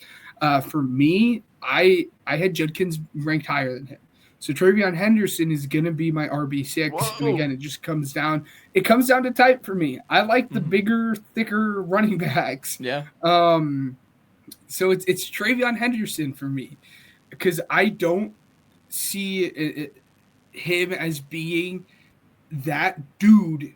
For me, I had Judkins ranked higher than him. So TreVeyon Henderson is going to be my RB6. Whoa. And again, it just comes down to type for me. I like the bigger, thicker running backs. Yeah. So it's TreVeyon Henderson for me, because I don't see him as being that dude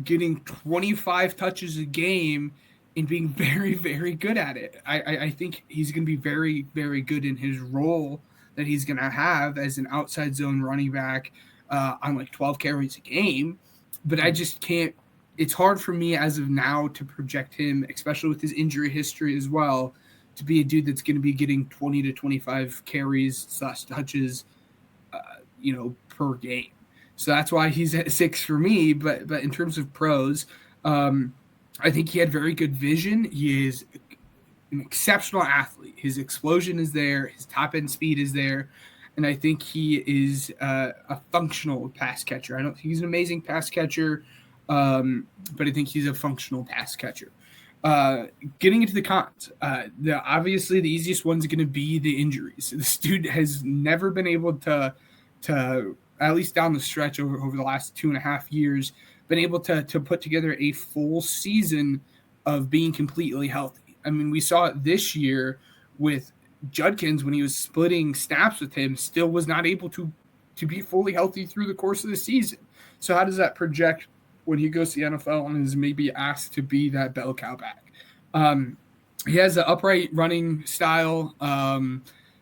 getting 25 touches a game and being very, very good at it. I think he's going to be very, very good in his role that he's going to have as an outside zone running back on like 12 carries a game. But I just can't – it's hard for me as of now to project him, especially with his injury history as well, to be a dude that's going to be getting 20 to 25 carries / touches, per game. So that's why he's at 6 for me. But in terms of pros, I think he had very good vision. He is an exceptional athlete. His explosion is there. His top end speed is there. And I think he is a functional pass catcher. I don't think he's an amazing pass catcher, but I think he's a functional pass catcher. Getting into the cons, obviously the easiest one's going to be the injuries. This dude has never been able to at least down the stretch over the last 2.5 years, been able to put together a full season of being completely healthy. I mean, we saw it this year with Judkins when he was splitting snaps with him, still was not able to be fully healthy through the course of the season. So how does that project when he goes to the NFL and is maybe asked to be that bell cow back? He has an upright running style,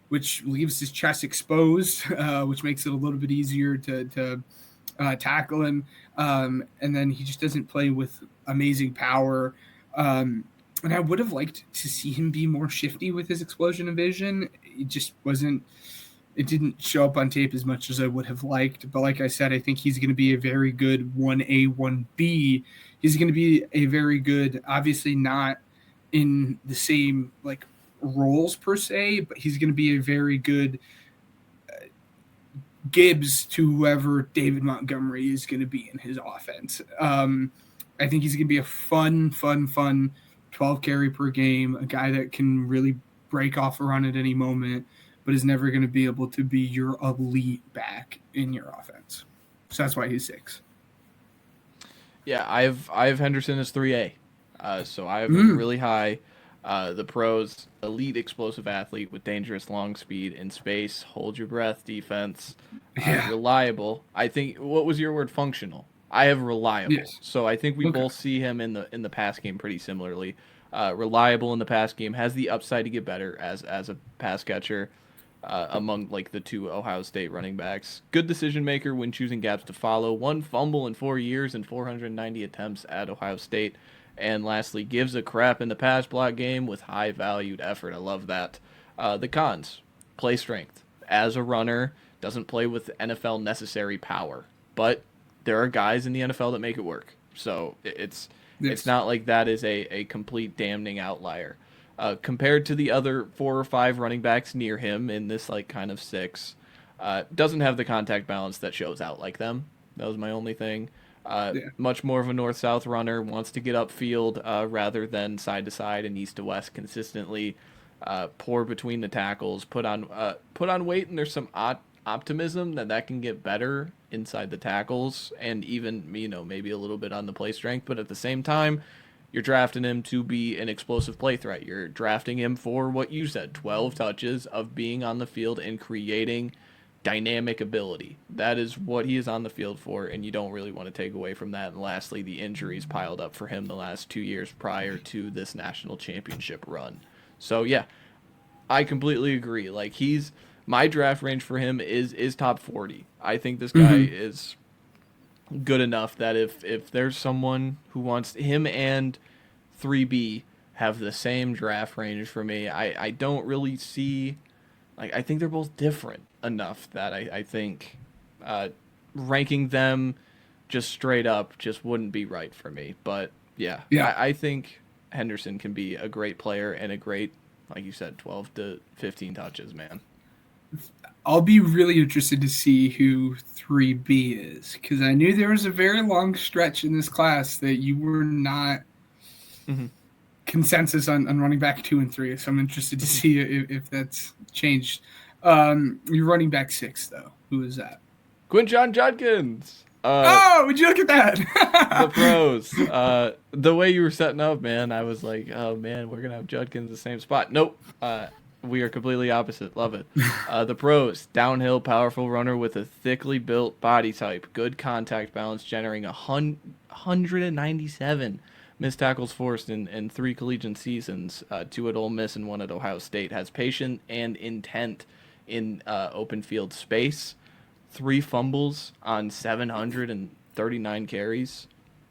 which leaves his chest exposed, which makes it a little bit easier to tackle him. And then he just doesn't play with amazing power. And I would have liked to see him be more shifty with his explosion of vision. It just wasn't – it didn't show up on tape as much as I would have liked. But like I said, I think he's going to be a very good 1A, 1B. He's going to be a very good – obviously not in the same, like, roles per se, but he's going to be a very good Gibbs to whoever David Montgomery is going to be in his offense. I think he's going to be a fun 12 carry per game, a guy that can really break off a run at any moment, but is never going to be able to be your elite back in your offense. So that's why he's 6. Yeah, I have Henderson as 3A. So I have him really high. The pros, elite explosive athlete with dangerous long speed in space, hold your breath defense, reliable. I think, what was your word? Functional. I have reliable. Yes. So I think we both see him in the pass game pretty similarly. Reliable in the pass game, has the upside to get better as a pass catcher among like the 2 Ohio State running backs. Good decision maker when choosing gaps to follow. 1 fumble in 4 years and 490 attempts at Ohio State. And lastly, gives a crap in the pass block game with high valued effort. I love that. The cons, play strength. As a runner, doesn't play with NFL necessary power, but there are guys in the NFL that make it work. So it's not like that is a complete damning outlier. Compared to the other 4 or 5 running backs near him in this like kind of 6, doesn't have the contact balance that shows out like them. That was my only thing. Much more of a north-south runner, wants to get upfield rather than side to side and east to west consistently. Poor between the tackles, put on weight, and there's some optimism that can get better inside the tackles, and even maybe a little bit on the play strength. But at the same time, you're drafting him to be an explosive play threat. You're drafting him for what you said, 12 touches of being on the field and creating dynamic ability. That is what he is on the field for, and you don't really want to take away from that. And lastly, the injuries piled up for him the last 2 years prior to this national championship run. So yeah, I completely agree. Like, my draft range for him is top 40. I think this guy is good enough that if there's someone who wants him, and 3B have the same draft range for me, I don't really see, like, I think they're both different enough that I think ranking them just straight up just wouldn't be right for me. But yeah. I think Henderson can be a great player and a great, like you said, 12 to 15 touches, man. I'll be really interested to see who 3B is, because I knew there was a very long stretch in this class that you were not consensus on running back 2 and 3. So I'm interested to see if that's changed. You're running back 6, though. Who is that? Quinshon Judkins. Would you look at that? The pros. The way you were setting up, man, I was like, oh, man, we're going to have Judkins the same spot. Nope. We are completely opposite. Love it. The pros. Downhill, powerful runner with a thickly built body type. Good contact balance, generating 197 missed tackles forced in 3 collegiate seasons, 2 at Ole Miss and 1 at Ohio State. Has patience and intent in open field space. 3 fumbles on 739 carries.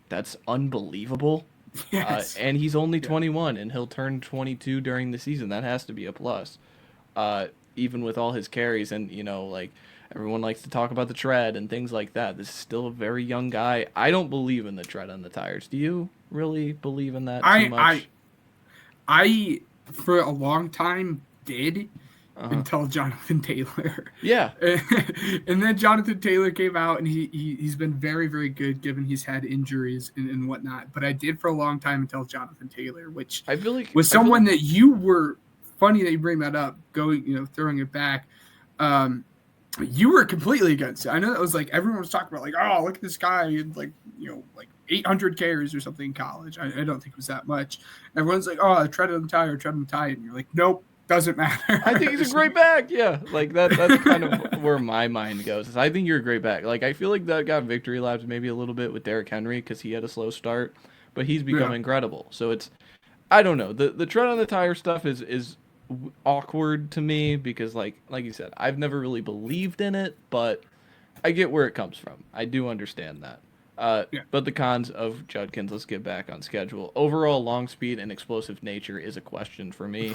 That's unbelievable. Yes. And he's only 21, and he'll turn 22 during the season. That has to be a plus. Even with all his carries, and like, everyone likes to talk about the tread and things like that. This is still a very young guy. I don't believe in the tread on the tires. Do you really believe in that too much? I for a long time did. Until Jonathan Taylor. Yeah. And then Jonathan Taylor came out, and he's been very, very good given he's had injuries and whatnot. But I did for a long time until Jonathan Taylor, which I feel like was someone that you were – funny that you bring that up, throwing it back. You were completely against it. I know that was like everyone was talking about, like, oh, look at this guy, like 800 carries or something in college. I don't think it was that much. Everyone's like, oh, tread on the tire. And you're like, nope. Doesn't matter. I think he's a great back. Yeah, like that's kind of where my mind goes. Is I think you're a great back. Like, I feel like that got victory laps maybe a little bit with Derrick Henry because he had a slow start, but he's become incredible. So it's, I don't know, the tread on the tire stuff is awkward to me because like you said, I've never really believed in it, but I get where it comes from. I do understand that. But the cons of Judkins, let's get back on schedule. Overall, long speed and explosive nature is a question for me.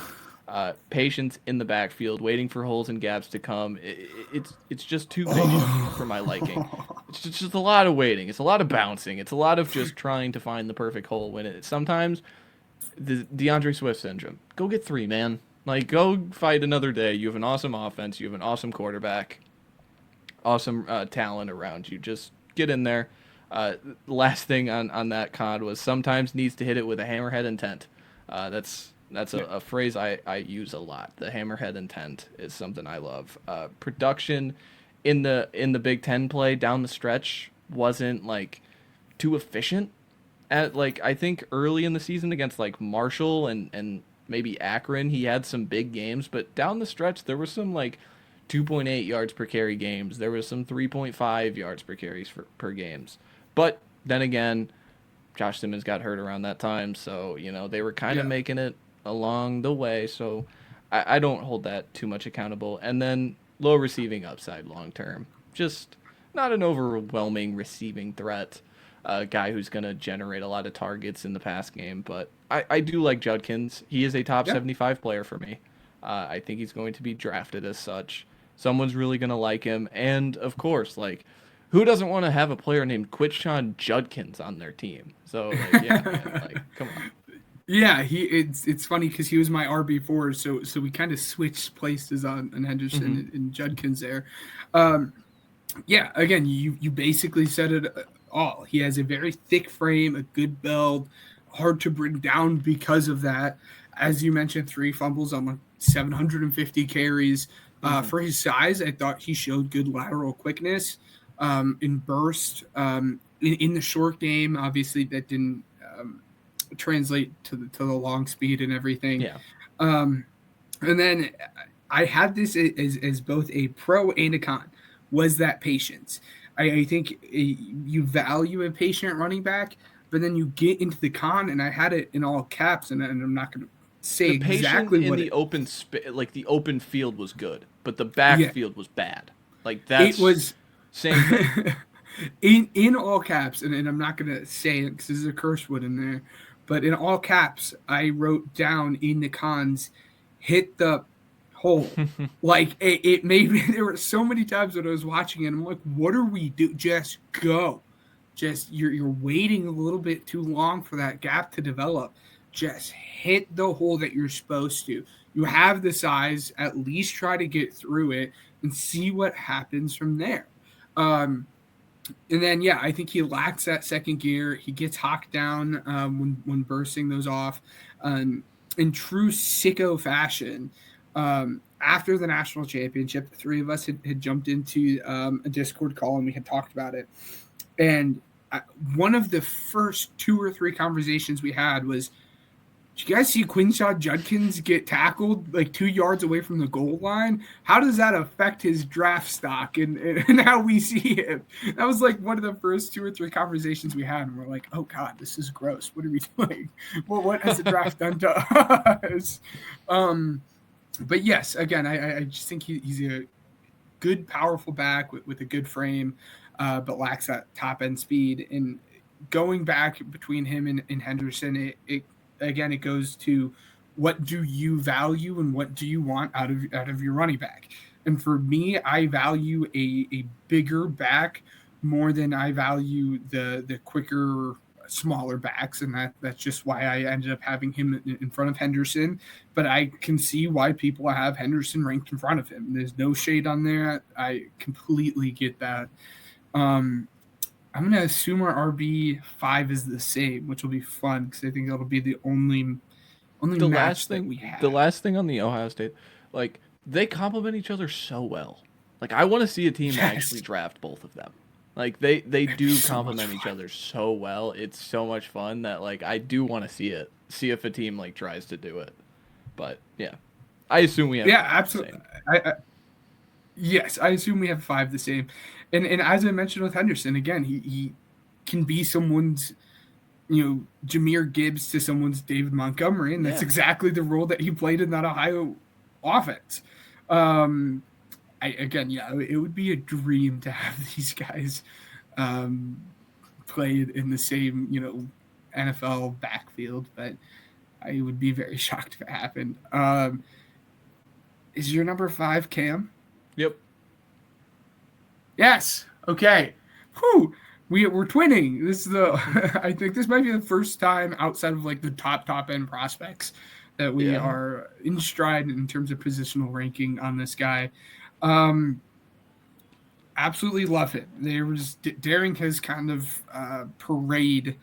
Patience in the backfield, waiting for holes and gaps to come. It's just too patient for my liking. It's just a lot of waiting. It's a lot of bouncing. It's a lot of just trying to find the perfect hole. When it sometimes the DeAndre Swift syndrome. Go get 3, man. Like, go fight another day. You have an awesome offense. You have an awesome quarterback. Awesome talent around you. Just get in there. Last thing on that con was sometimes needs to hit it with a hammerhead intent. That's a phrase I use a lot. The hammerhead intent is something I love. Production in the Big Ten play down the stretch wasn't like too efficient. I think early in the season against like Marshall and maybe Akron, he had some big games, but down the stretch there was some like 2.8 yards per carry games. There was some 3.5 yards per carries per games. But then again, Josh Simmons got hurt around that time, so they were kind of making it along the way, so I don't hold that too much accountable. And then low receiving upside long term, just not an overwhelming receiving threat, a guy who's going to generate a lot of targets in the pass game. But I do like Judkins. He is a top 75 player for me. I think he's going to be drafted as such. Someone's really going to like him. And of course, like, who doesn't want to have a player named Quinshon Judkins on their team? So like, yeah, man, like come on. Yeah, it's funny because he was my RB4, so we kind of switched places on Henderson and Judkins there. Yeah, again, you basically said it all. He has a very thick frame, a good build, hard to bring down because of that. As you mentioned, 3 fumbles on like 750 carries. For his size, I thought he showed good lateral quickness in burst. In the short game, obviously that didn't translate to the long speed and everything. Yeah. And then I had this as both a pro and a con. Was that patience? I think you value a patient running back, but then you get into the con, and I had it in all caps, and I'm not going to say the exactly what the open like the open field was good, but the backfield was bad. Like that's it was same thing. in all caps, and I'm not going to say it because there's a curse word in there, but in all caps, I wrote down in the cons, hit the hole. Like it made me. There were so many times when I was watching it, I'm like, what are we do? Just go. Just you're waiting a little bit too long for that gap to develop. Just hit the hole that you're supposed to. You have the size. At least try to get through it and see what happens from there. And then, yeah, I think he lacks that second gear. He gets hawked down when bursting those off. In true sicko fashion, after the national championship, the 3 of us had jumped into a Discord call and we had talked about it. And one of the first 2 or 3 conversations we had was, did you guys see Quinshon Judkins get tackled like 2 yards away from the goal line? How does that affect his draft stock and how we see him? That was like one of the first 2 or 3 conversations we had. And we're like, oh God, this is gross. What are we doing? Well, what has the draft done to us? But yes, again, I just think he's a good, powerful back with a good frame, but lacks that top end speed. And going back between him and Henderson, it goes to what do you value and what do you want out of your running back. And for me, I value a bigger back more than I value the quicker, smaller backs, and that's just why I ended up having him in front of Henderson. But I can see why people have Henderson ranked in front of him. There's no shade on there. I completely get that. I'm going to assume our RB5 is the same, which will be fun because I think that'll be the only match that we have. The last thing on the Ohio State, like, they complement each other so well. Like, I want to see a team actually draft both of them. Like, they do complement each other so well. It's so much fun that, like, I do want to see it. See if a team, like, tries to do it. But, yeah. I assume we have absolutely. Yes, I assume we have 5 the same. And as I mentioned with Henderson, again, he can be someone's, Jahmyr Gibbs to someone's David Montgomery, and that's exactly the role that he played in that Ohio offense. It would be a dream to have these guys played in the same, NFL backfield, but I would be very shocked if it happened. Is your number 5 Cam? Yep. Yes. Okay. Whew. We're twinning. This is I think this might be the first time outside of like the top end prospects that we are in stride in terms of positional ranking on this guy. Absolutely love it. There was daring his kind of parade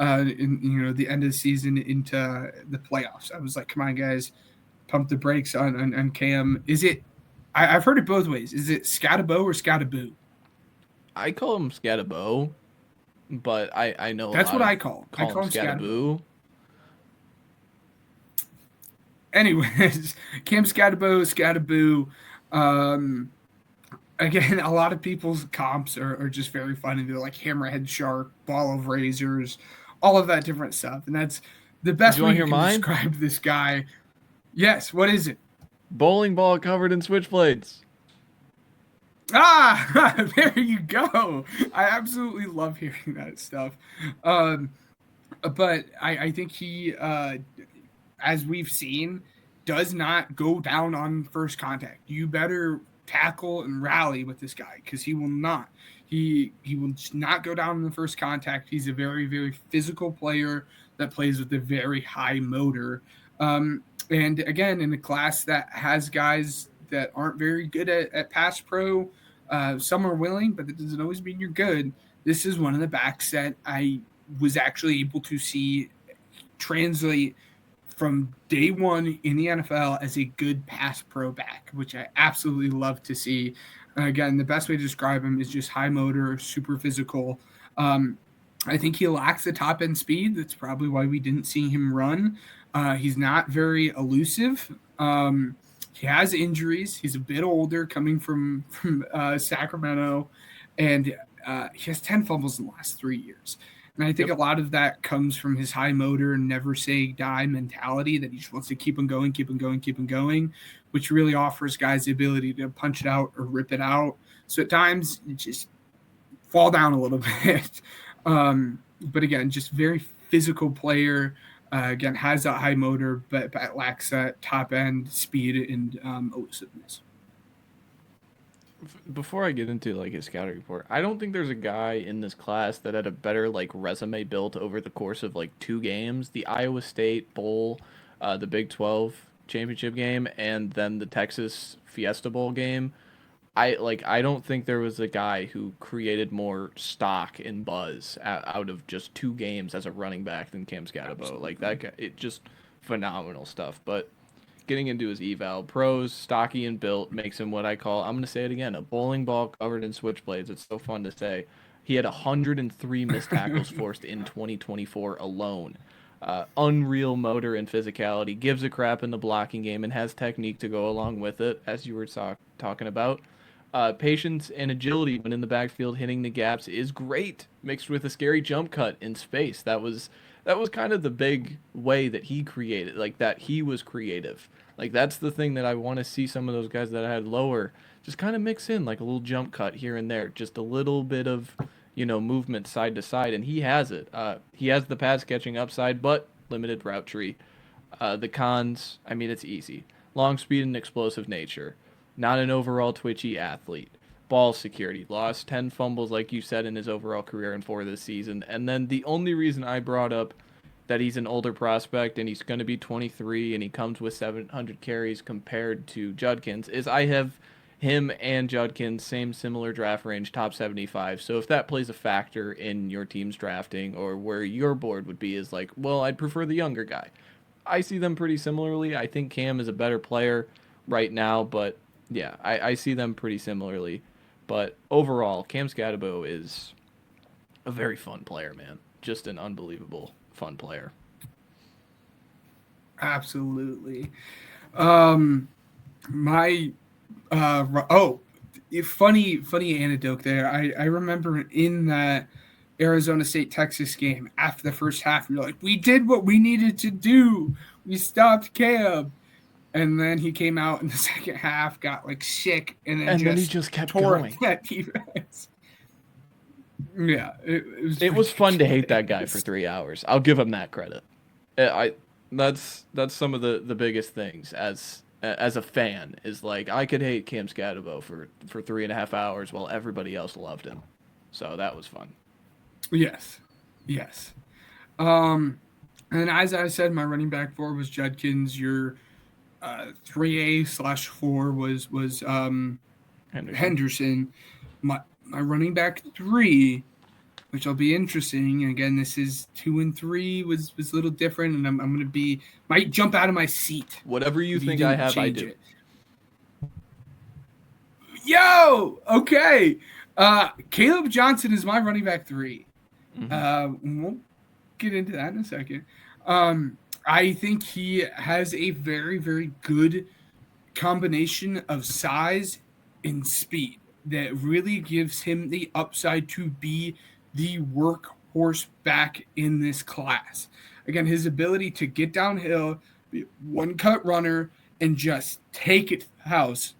in the end of the season into the playoffs. I was like, come on guys, pump the brakes on Cam. Is it? I've heard it both ways. Is it Skattebo or Skattebo? I call him Skattebo, but I know that's what I call him Skattebo. Anyways, Cam Skattebo. Again, a lot of people's comps are just very funny. They're like Hammerhead Shark, Ball of Razors, all of that different stuff. And that's the best way you can describe this guy. Yes, what is it? Bowling ball covered in switchblades. There you go. I absolutely love hearing that stuff. But I think he, as we've seen, does not go down on first contact. You better tackle and rally with this guy because he will not. He will just not go down in the first contact. He's a very, very physical player that plays with a very high motor. And again, in a class that has guys that aren't very good at pass pro, some are willing, but that doesn't always mean you're good. This is one of the backs that I was actually able to see translate from day one in the NFL as a good pass pro back, which I absolutely love to see. Again, the best way to describe him is just high motor, super physical. I think he lacks the top end speed. That's probably why we didn't see him run. He's not very elusive. He has injuries. He's a bit older, coming from Sacramento, and he has 10 fumbles in the last 3 years. And I think a lot of that comes from his high motor and never say die mentality that he just wants to keep on going, which really offers guys the ability to punch it out or rip it out. So at times you just fall down a little bit. But again, just very physical player. Again, has that high motor, but lacks that top end speed and elusiveness. Before I get into like his scouting report, I don't think there's a guy in this class that had a better like resume built over the course of like 2 games: the Iowa State Bowl, the Big 12 championship game, and then the Texas Fiesta Bowl game. I don't think there was a guy who created more stock and buzz out of just 2 games as a running back than Cam Skattebo. Like that guy, it just phenomenal stuff. But getting into his eval, pros, stocky and built, makes him what I call, I'm going to say it again, a bowling ball covered in switchblades. It's so fun to say. He had 103 missed tackles forced in 2024 alone. Unreal motor and physicality, gives a crap in the blocking game, and has technique to go along with it, as you were talking about. Patience and agility when in the backfield hitting the gaps is great, mixed with a scary jump cut in space. That was kind of the big way that he created, like that he was creative. Like that's the thing that I want to see some of those guys that I had lower just kind of mix in, like a little jump cut here and there, just a little bit of, movement side to side, and he has it. He has the pass catching upside, but limited route tree. The cons, I mean, it's easy. Long speed and explosive nature. Not an overall twitchy athlete. Ball security. Lost 10 fumbles, like you said, in his overall career and 4 this season. And then the only reason I brought up that he's an older prospect and he's going to be 23 and he comes with 700 carries compared to Judkins is I have him and Judkins same similar draft range, top 75. So if that plays a factor in your team's drafting or where your board would be is like, well, I'd prefer the younger guy. I see them pretty similarly. I think Cam is a better player right now, but yeah, I see them pretty similarly. But overall, Cam Skattebo is a very fun player, man. Just an unbelievable fun player. Absolutely. Funny anecdote there. I remember in that Arizona State Texas game after the first half, we were like, we did what we needed to do. We stopped Caleb. And then he came out in the second half, got like sick, and then he just kept going. That defense. Yeah, it was fun to hate that guy for 3 hours. I'll give him that credit. That's some of the biggest things as a fan is like I could hate Cam Skattebo for 3.5 hours while everybody else loved him. So that was fun. Yes. And as I said, my running back 4 was Judkins. Your 3A/4 was Henderson. My running back 3, which will be interesting. And again, this is 2 and 3 was a little different, and I'm going to might jump out of my seat. Whatever you think I have, I do. Yo, okay. Kaleb Johnson is my running back 3. Mm-hmm. We'll get into that in a second. I think he has a very, very good combination of size and speed that really gives him the upside to be the workhorse back in this class. Again, his ability to get downhill, be a one-cut runner, and just take it to the house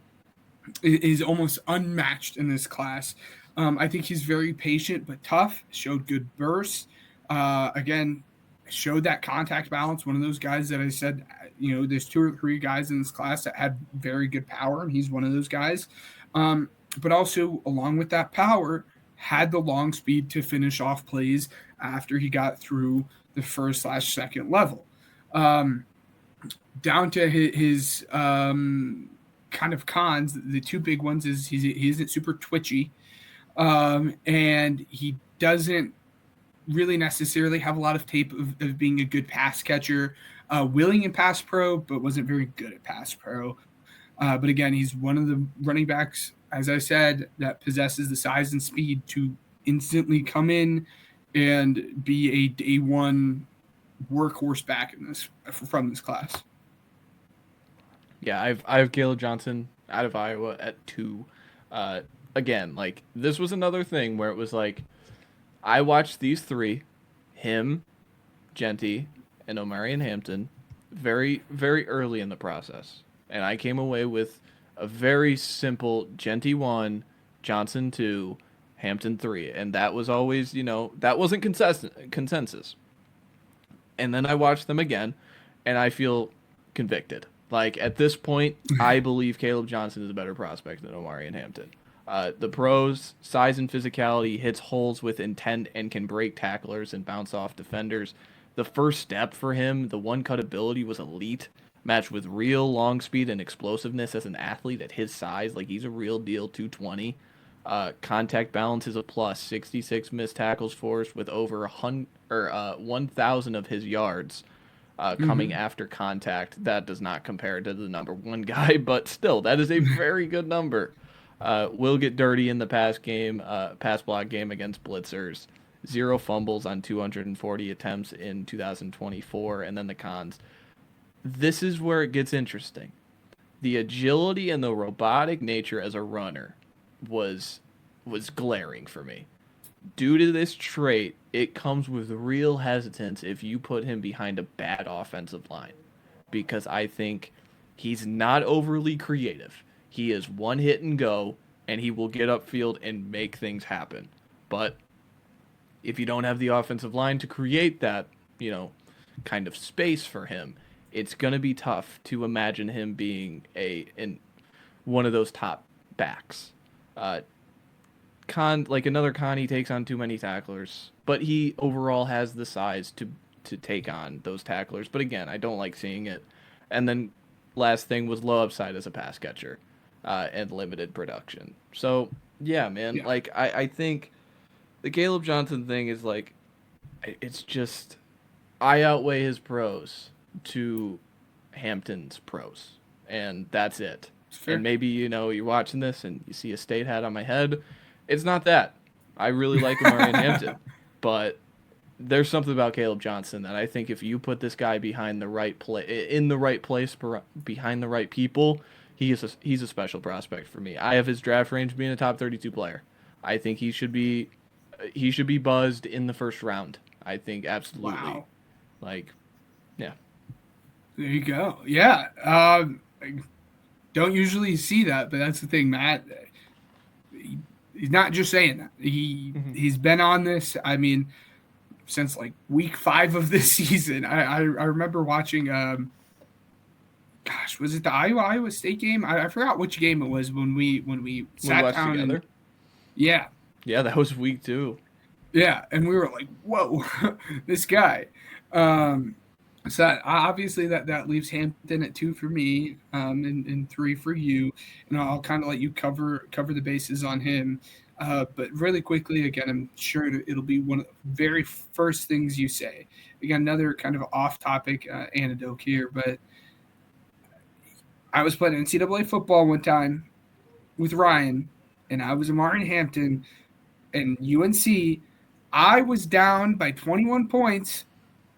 is almost unmatched in this class. I think he's very patient but tough, showed good bursts. Again, showed that contact balance. One of those guys that I said, there's 2 or 3 guys in this class that had very good power, and he's one of those guys. But also, along with that power, had the long speed to finish off plays after he got through the first/second level. Down to his kind of cons, the 2 big ones is he isn't super twitchy, and he doesn't really necessarily have a lot of tape of being a good pass catcher, willing in pass pro, but wasn't very good at pass pro. But again, he's one of the running backs, as I said, that possesses the size and speed to instantly come in and be a day one workhorse back from this class. Yeah, I have Kaleb Johnson out of Iowa at 2. Again, like, this was another thing where it was like, I watched these 3, him, Jeanty, and Omarion Hampton, very, very early in the process. And I came away with a very simple Jeanty 1, Johnson 2, Hampton 3. And that was always, that wasn't consensus. And then I watched them again, and I feel convicted. Like, at this point, I believe Kaleb Johnson is a better prospect than Omarion Hampton. The pros, size and physicality, hits holes with intent and can break tacklers and bounce off defenders. The first step for him, the one-cut ability, was elite, matched with real long speed and explosiveness as an athlete at his size. Like, he's a real deal 220. Contact balance is a plus, 66 missed tackles forced with over 1,000 of his yards coming after contact. That does not compare to the number 1 guy, but still, that is a very good number. Will get dirty in the pass block game against blitzers. 0 fumbles on 240 attempts in 2024. And then the cons. This is where it gets interesting. The agility and the robotic nature as a runner was glaring for me. Due to this trait, it comes with real hesitance if you put him behind a bad offensive line, because I think he's not overly creative. He is one hit and go, and he will get upfield and make things happen. But if you don't have the offensive line to create that, kind of space for him, it's going to be tough to imagine him being in one of those top backs. Another con, he takes on too many tacklers, but he overall has the size to take on those tacklers. But again, I don't like seeing it. And then last thing was low upside as a pass catcher. And limited production. So, yeah, man. Yeah. Like, I think the Kaleb Johnson thing is, like, it's just, I outweigh his pros to Hampton's pros. And that's it. And maybe, you're watching this and you see a state hat on my head. It's not that. I really like Omarion Hampton. But there's something about Kaleb Johnson that I think if you put this guy behind the right in the right place, behind the right people, he's a special prospect for me. I have his draft range being a top 32 player. I think he should be buzzed in the first round. I think absolutely. Wow. Like, yeah. There you go. Yeah. Don't usually see that, but that's the thing, Matt. He's not just saying that. He's been on this. I mean, since like week 5 of this season. I remember watching. Was it the Iowa State game? I forgot which game it was when we sat down together. Yeah, that was week 2. Yeah, and we were like, "Whoa, this guy." So obviously that leaves Hampton at 2 for me, and 3 for you. And I'll kind of let you cover the bases on him. But really quickly, again, I'm sure it'll be one of the very first things you say. Again, another kind of off-topic anecdote here, but I was playing NCAA football one time with Ryan, and I was Omarion Hampton, and UNC. I was down by 21 points.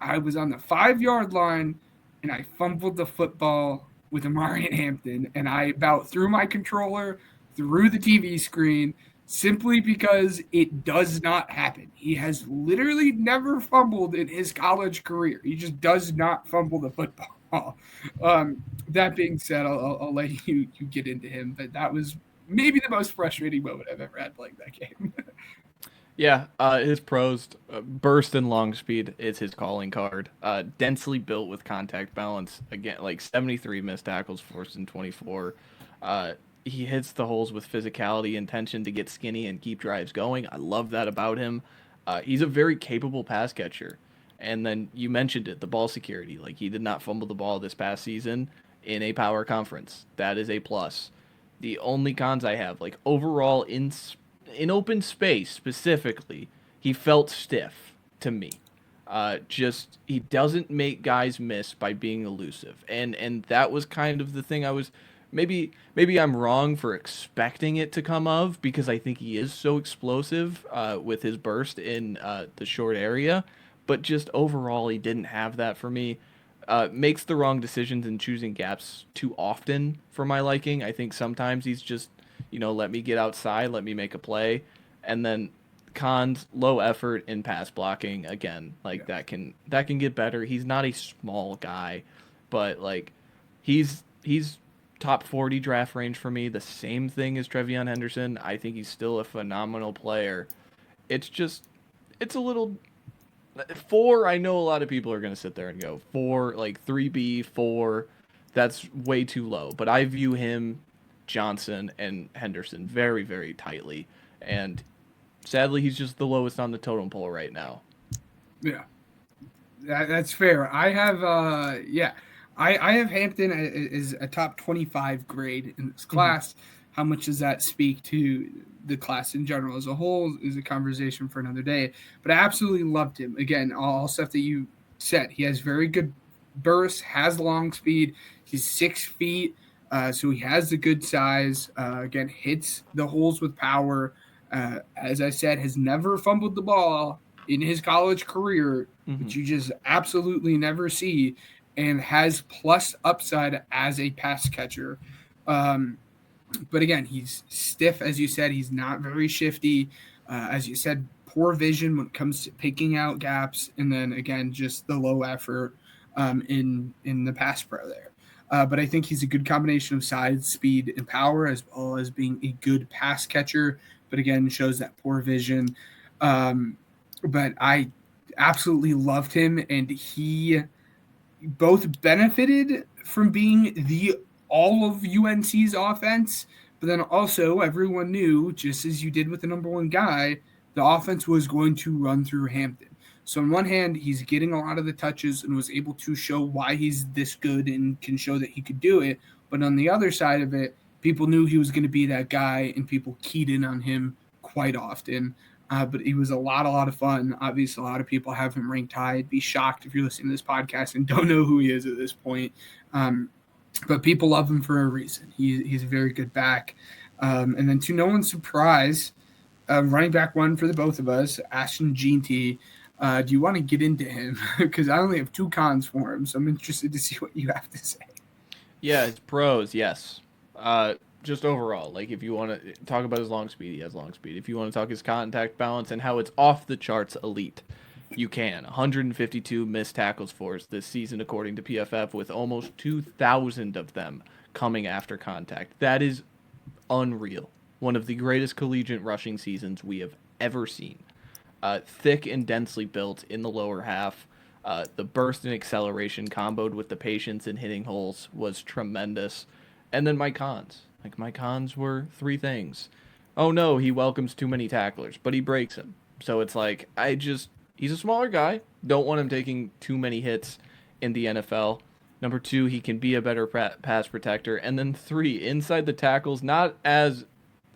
I was on the 5-yard line, and I fumbled the football with Omarion Hampton, and I about threw my controller through the TV screen simply because it does not happen. He has literally never fumbled in his college career. He just does not fumble the football. That being said, I'll let you get into him, but that was maybe the most frustrating moment I've ever had playing that game. Yeah, his pros, burst and long speed is his calling card. Densely built with contact balance. Again, like 73 missed tackles forced in 24. He hits the holes with physicality, intention to get skinny and keep drives going. I love that about him. He's a very capable pass catcher. And then you mentioned it, the ball security. Like, he did not fumble the ball this past season in a power conference. That is a plus. The only cons I have, like, overall in open space specifically, he felt stiff to me. Just he doesn't make guys miss by being elusive, and that was kind of the thing I was maybe I'm wrong for expecting it to come of because I think he is so explosive with his burst in the short area, but just overall he didn't have that for me. Makes the wrong decisions in choosing gaps too often for my liking. I think sometimes he's just, let me get outside, let me make a play, and then cons, low effort in pass blocking again. Like that can get better. He's not a small guy, but like he's top 40 draft range for me. The same thing as TreVeyon Henderson. I think he's still a phenomenal player. It's just it's a little four. I know a lot of people are gonna sit there and go four, like 3B, four. That's way too low. But I view him, Johnson, and Henderson very, very tightly. And sadly, he's just the lowest on the totem pole right now. Yeah, that's fair. I have I have Hampton as a top 25 grade in this class. Mm-hmm. How much does that speak to the class in general as a whole is a conversation for another day. But I absolutely loved him. Again, all stuff that you said. He has very good burst, has long speed. He's 6 feet, so he has the good size. Again, hits the holes with power. As I said, has never fumbled the ball in his college career, which you just absolutely never see, and has plus upside as a pass catcher. But again, he's stiff, as you said. He's not very shifty. As you said, poor vision when it comes to picking out gaps. And then, again, just the low effort in the pass pro there. But I think he's a good combination of size, speed, and power, as well as being a good pass catcher. But again, shows that poor vision. But I absolutely loved him, and he both benefited from being the all of UNC's offense, but then also everyone knew, just as you did with the number one guy, the offense was going to run through Hampton. So on one hand, he's getting a lot of the touches and was able to show why he's this good and can show that he could do it. But on the other side of it, people knew he was going to be that guy, and people keyed in on him quite often. But he was a lot of fun. Obviously, a lot of people have him ranked high. I'd be shocked if you're listening to this podcast and don't know who he is at this point. But people love him for a reason. He's a very good back. And then to no one's surprise, running back one for the both of us, Ashton Jeanty. Do you want to get into him? Because I only have 2 cons for him, so I'm interested to see what you have to say. Yeah, his pros, yes. Just overall, like if you want to talk about his long speed, he has long speed. If you want to talk his contact balance and how it's off the charts elite, you can. 152 missed tackles forced this season, according to PFF, with almost 2,000 of them coming after contact. That is unreal. One of the greatest collegiate rushing seasons we have ever seen. Thick and densely built in the lower half. The burst and acceleration comboed with the patience in hitting holes was tremendous. And then my cons. My cons were 3 things. Oh no, he welcomes too many tacklers, but he breaks them. So it's like, he's a smaller guy. Don't want him taking too many hits in the NFL. Number 2, he can be a better pass protector. And then 3, inside the tackles, not as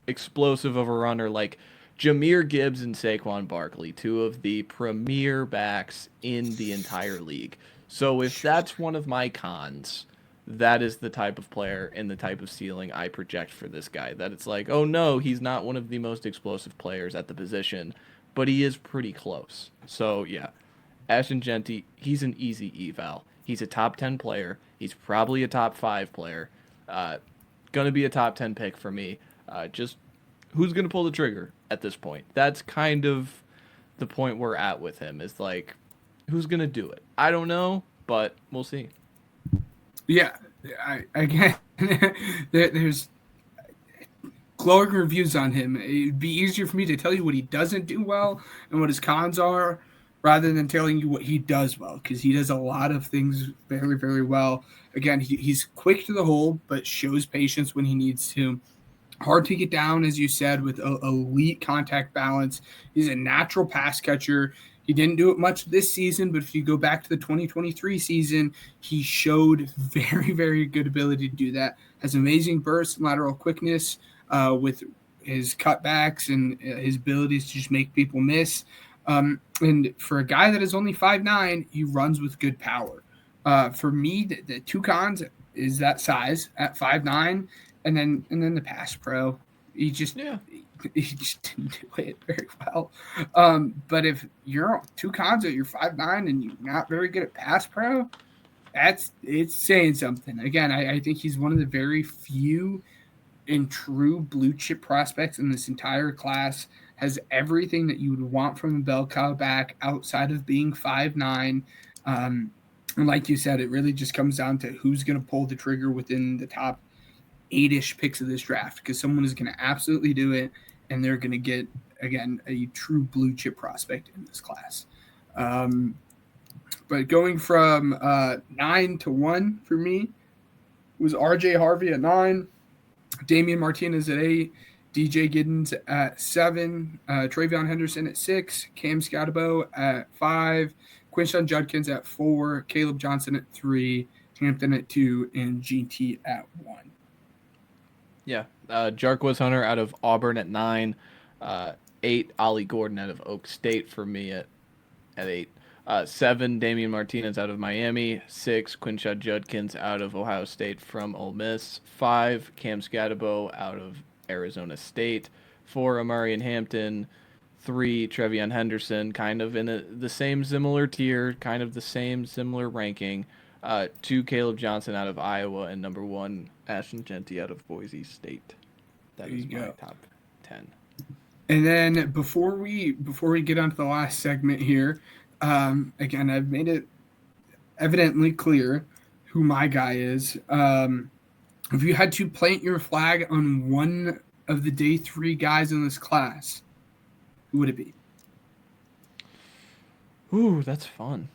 explosive of a runner like Jahmyr Gibbs and Saquon Barkley, 2 of the premier backs in the entire league. So if that's one of my cons, that is the type of player and the type of ceiling I project for this guy. That it's like, oh no, he's not one of the most explosive players at the position, but he is pretty close. So yeah, Ashton Jeanty, he's an easy eval. He's a top 10 player. He's probably a top 5 player. Gonna be a top 10 pick for me. Just who's gonna pull the trigger at this point? That's kind of the point we're at with him. Is like, who's gonna do it? I don't know, but we'll see. Yeah, again, there's glowing reviews on him. It'd be easier for me to tell you what he doesn't do well and what his cons are rather than telling you what he does well, because he does a lot of things very, very well. Again, he's quick to the hole, but shows patience when he needs to. Hard to get down, as you said, with elite contact balance. He's a natural pass catcher. He didn't do it much this season, but if you go back to the 2023 season, he showed very, very good ability to do that. Has amazing burst and lateral quickness with his cutbacks and his abilities to just make people miss. And for a guy that is only 5'9", he runs with good power. For me, the two cons is that size at 5'9", and then the pass pro. He just didn't do it very well. But if you're two cons at you're 5'9" and you're not very good at pass pro, it's saying something. Again, I think he's one of the very few and true blue chip prospects in this entire class. Has everything that you would want from a bell cow back outside of being 5'9". And like you said, it really just comes down to who's going to pull the trigger within the top 8-ish picks of this draft, because someone is going to absolutely do it, and they're going to get, again, a true blue chip prospect in this class. But going from 9 to 1 for me was RJ Harvey at 9, Damien Martinez at 8, DJ Giddens at 7, TreVeyon Henderson at 6, Cam Skattebo at 5, Quinshon Judkins at 4, Kaleb Johnson at 3, Hampton at 2, and Jeanty at 1. Yeah, Jarquez Hunter out of Auburn at 9, 8 Ollie Gordon out of Oak State for me at 8, 7 Damien Martinez out of Miami, 6 Quinshon Judkins out of Ohio State from Ole Miss, 5 Cam Skattebo out of Arizona State, 4 Omarion Hampton, 3 TreVeyon Henderson, kind of in the same similar tier, kind of the same similar ranking. 2 Kaleb Johnson out of Iowa, and number 1 Ashton Jeanty out of Boise State. That is my top 10. And then before we get on to the last segment here, again, I've made it evidently clear who my guy is. If you had to plant your flag on one of the day 3 guys in this class, who would it be? Ooh, that's fun.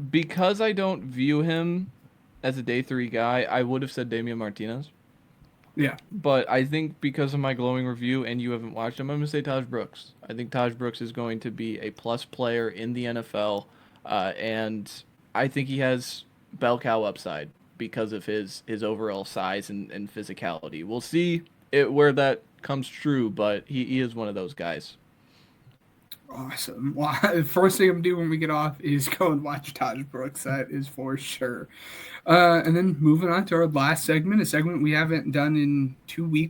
Because I don't view him as a day 3 guy, I would have said Damien Martinez. Yeah. But I think because of my glowing review and you haven't watched him, I'm going to say Tahj Brooks. I think Tahj Brooks is going to be a plus player in the NFL, and I think he has bell cow upside because of his overall size and physicality. We'll see where that comes true, but he is one of those guys. Awesome. Well, the first thing I'm going to do when we get off is go and watch Tahj Brooks. That is for sure. And then moving on to our last segment, a segment we haven't done in 2 weeks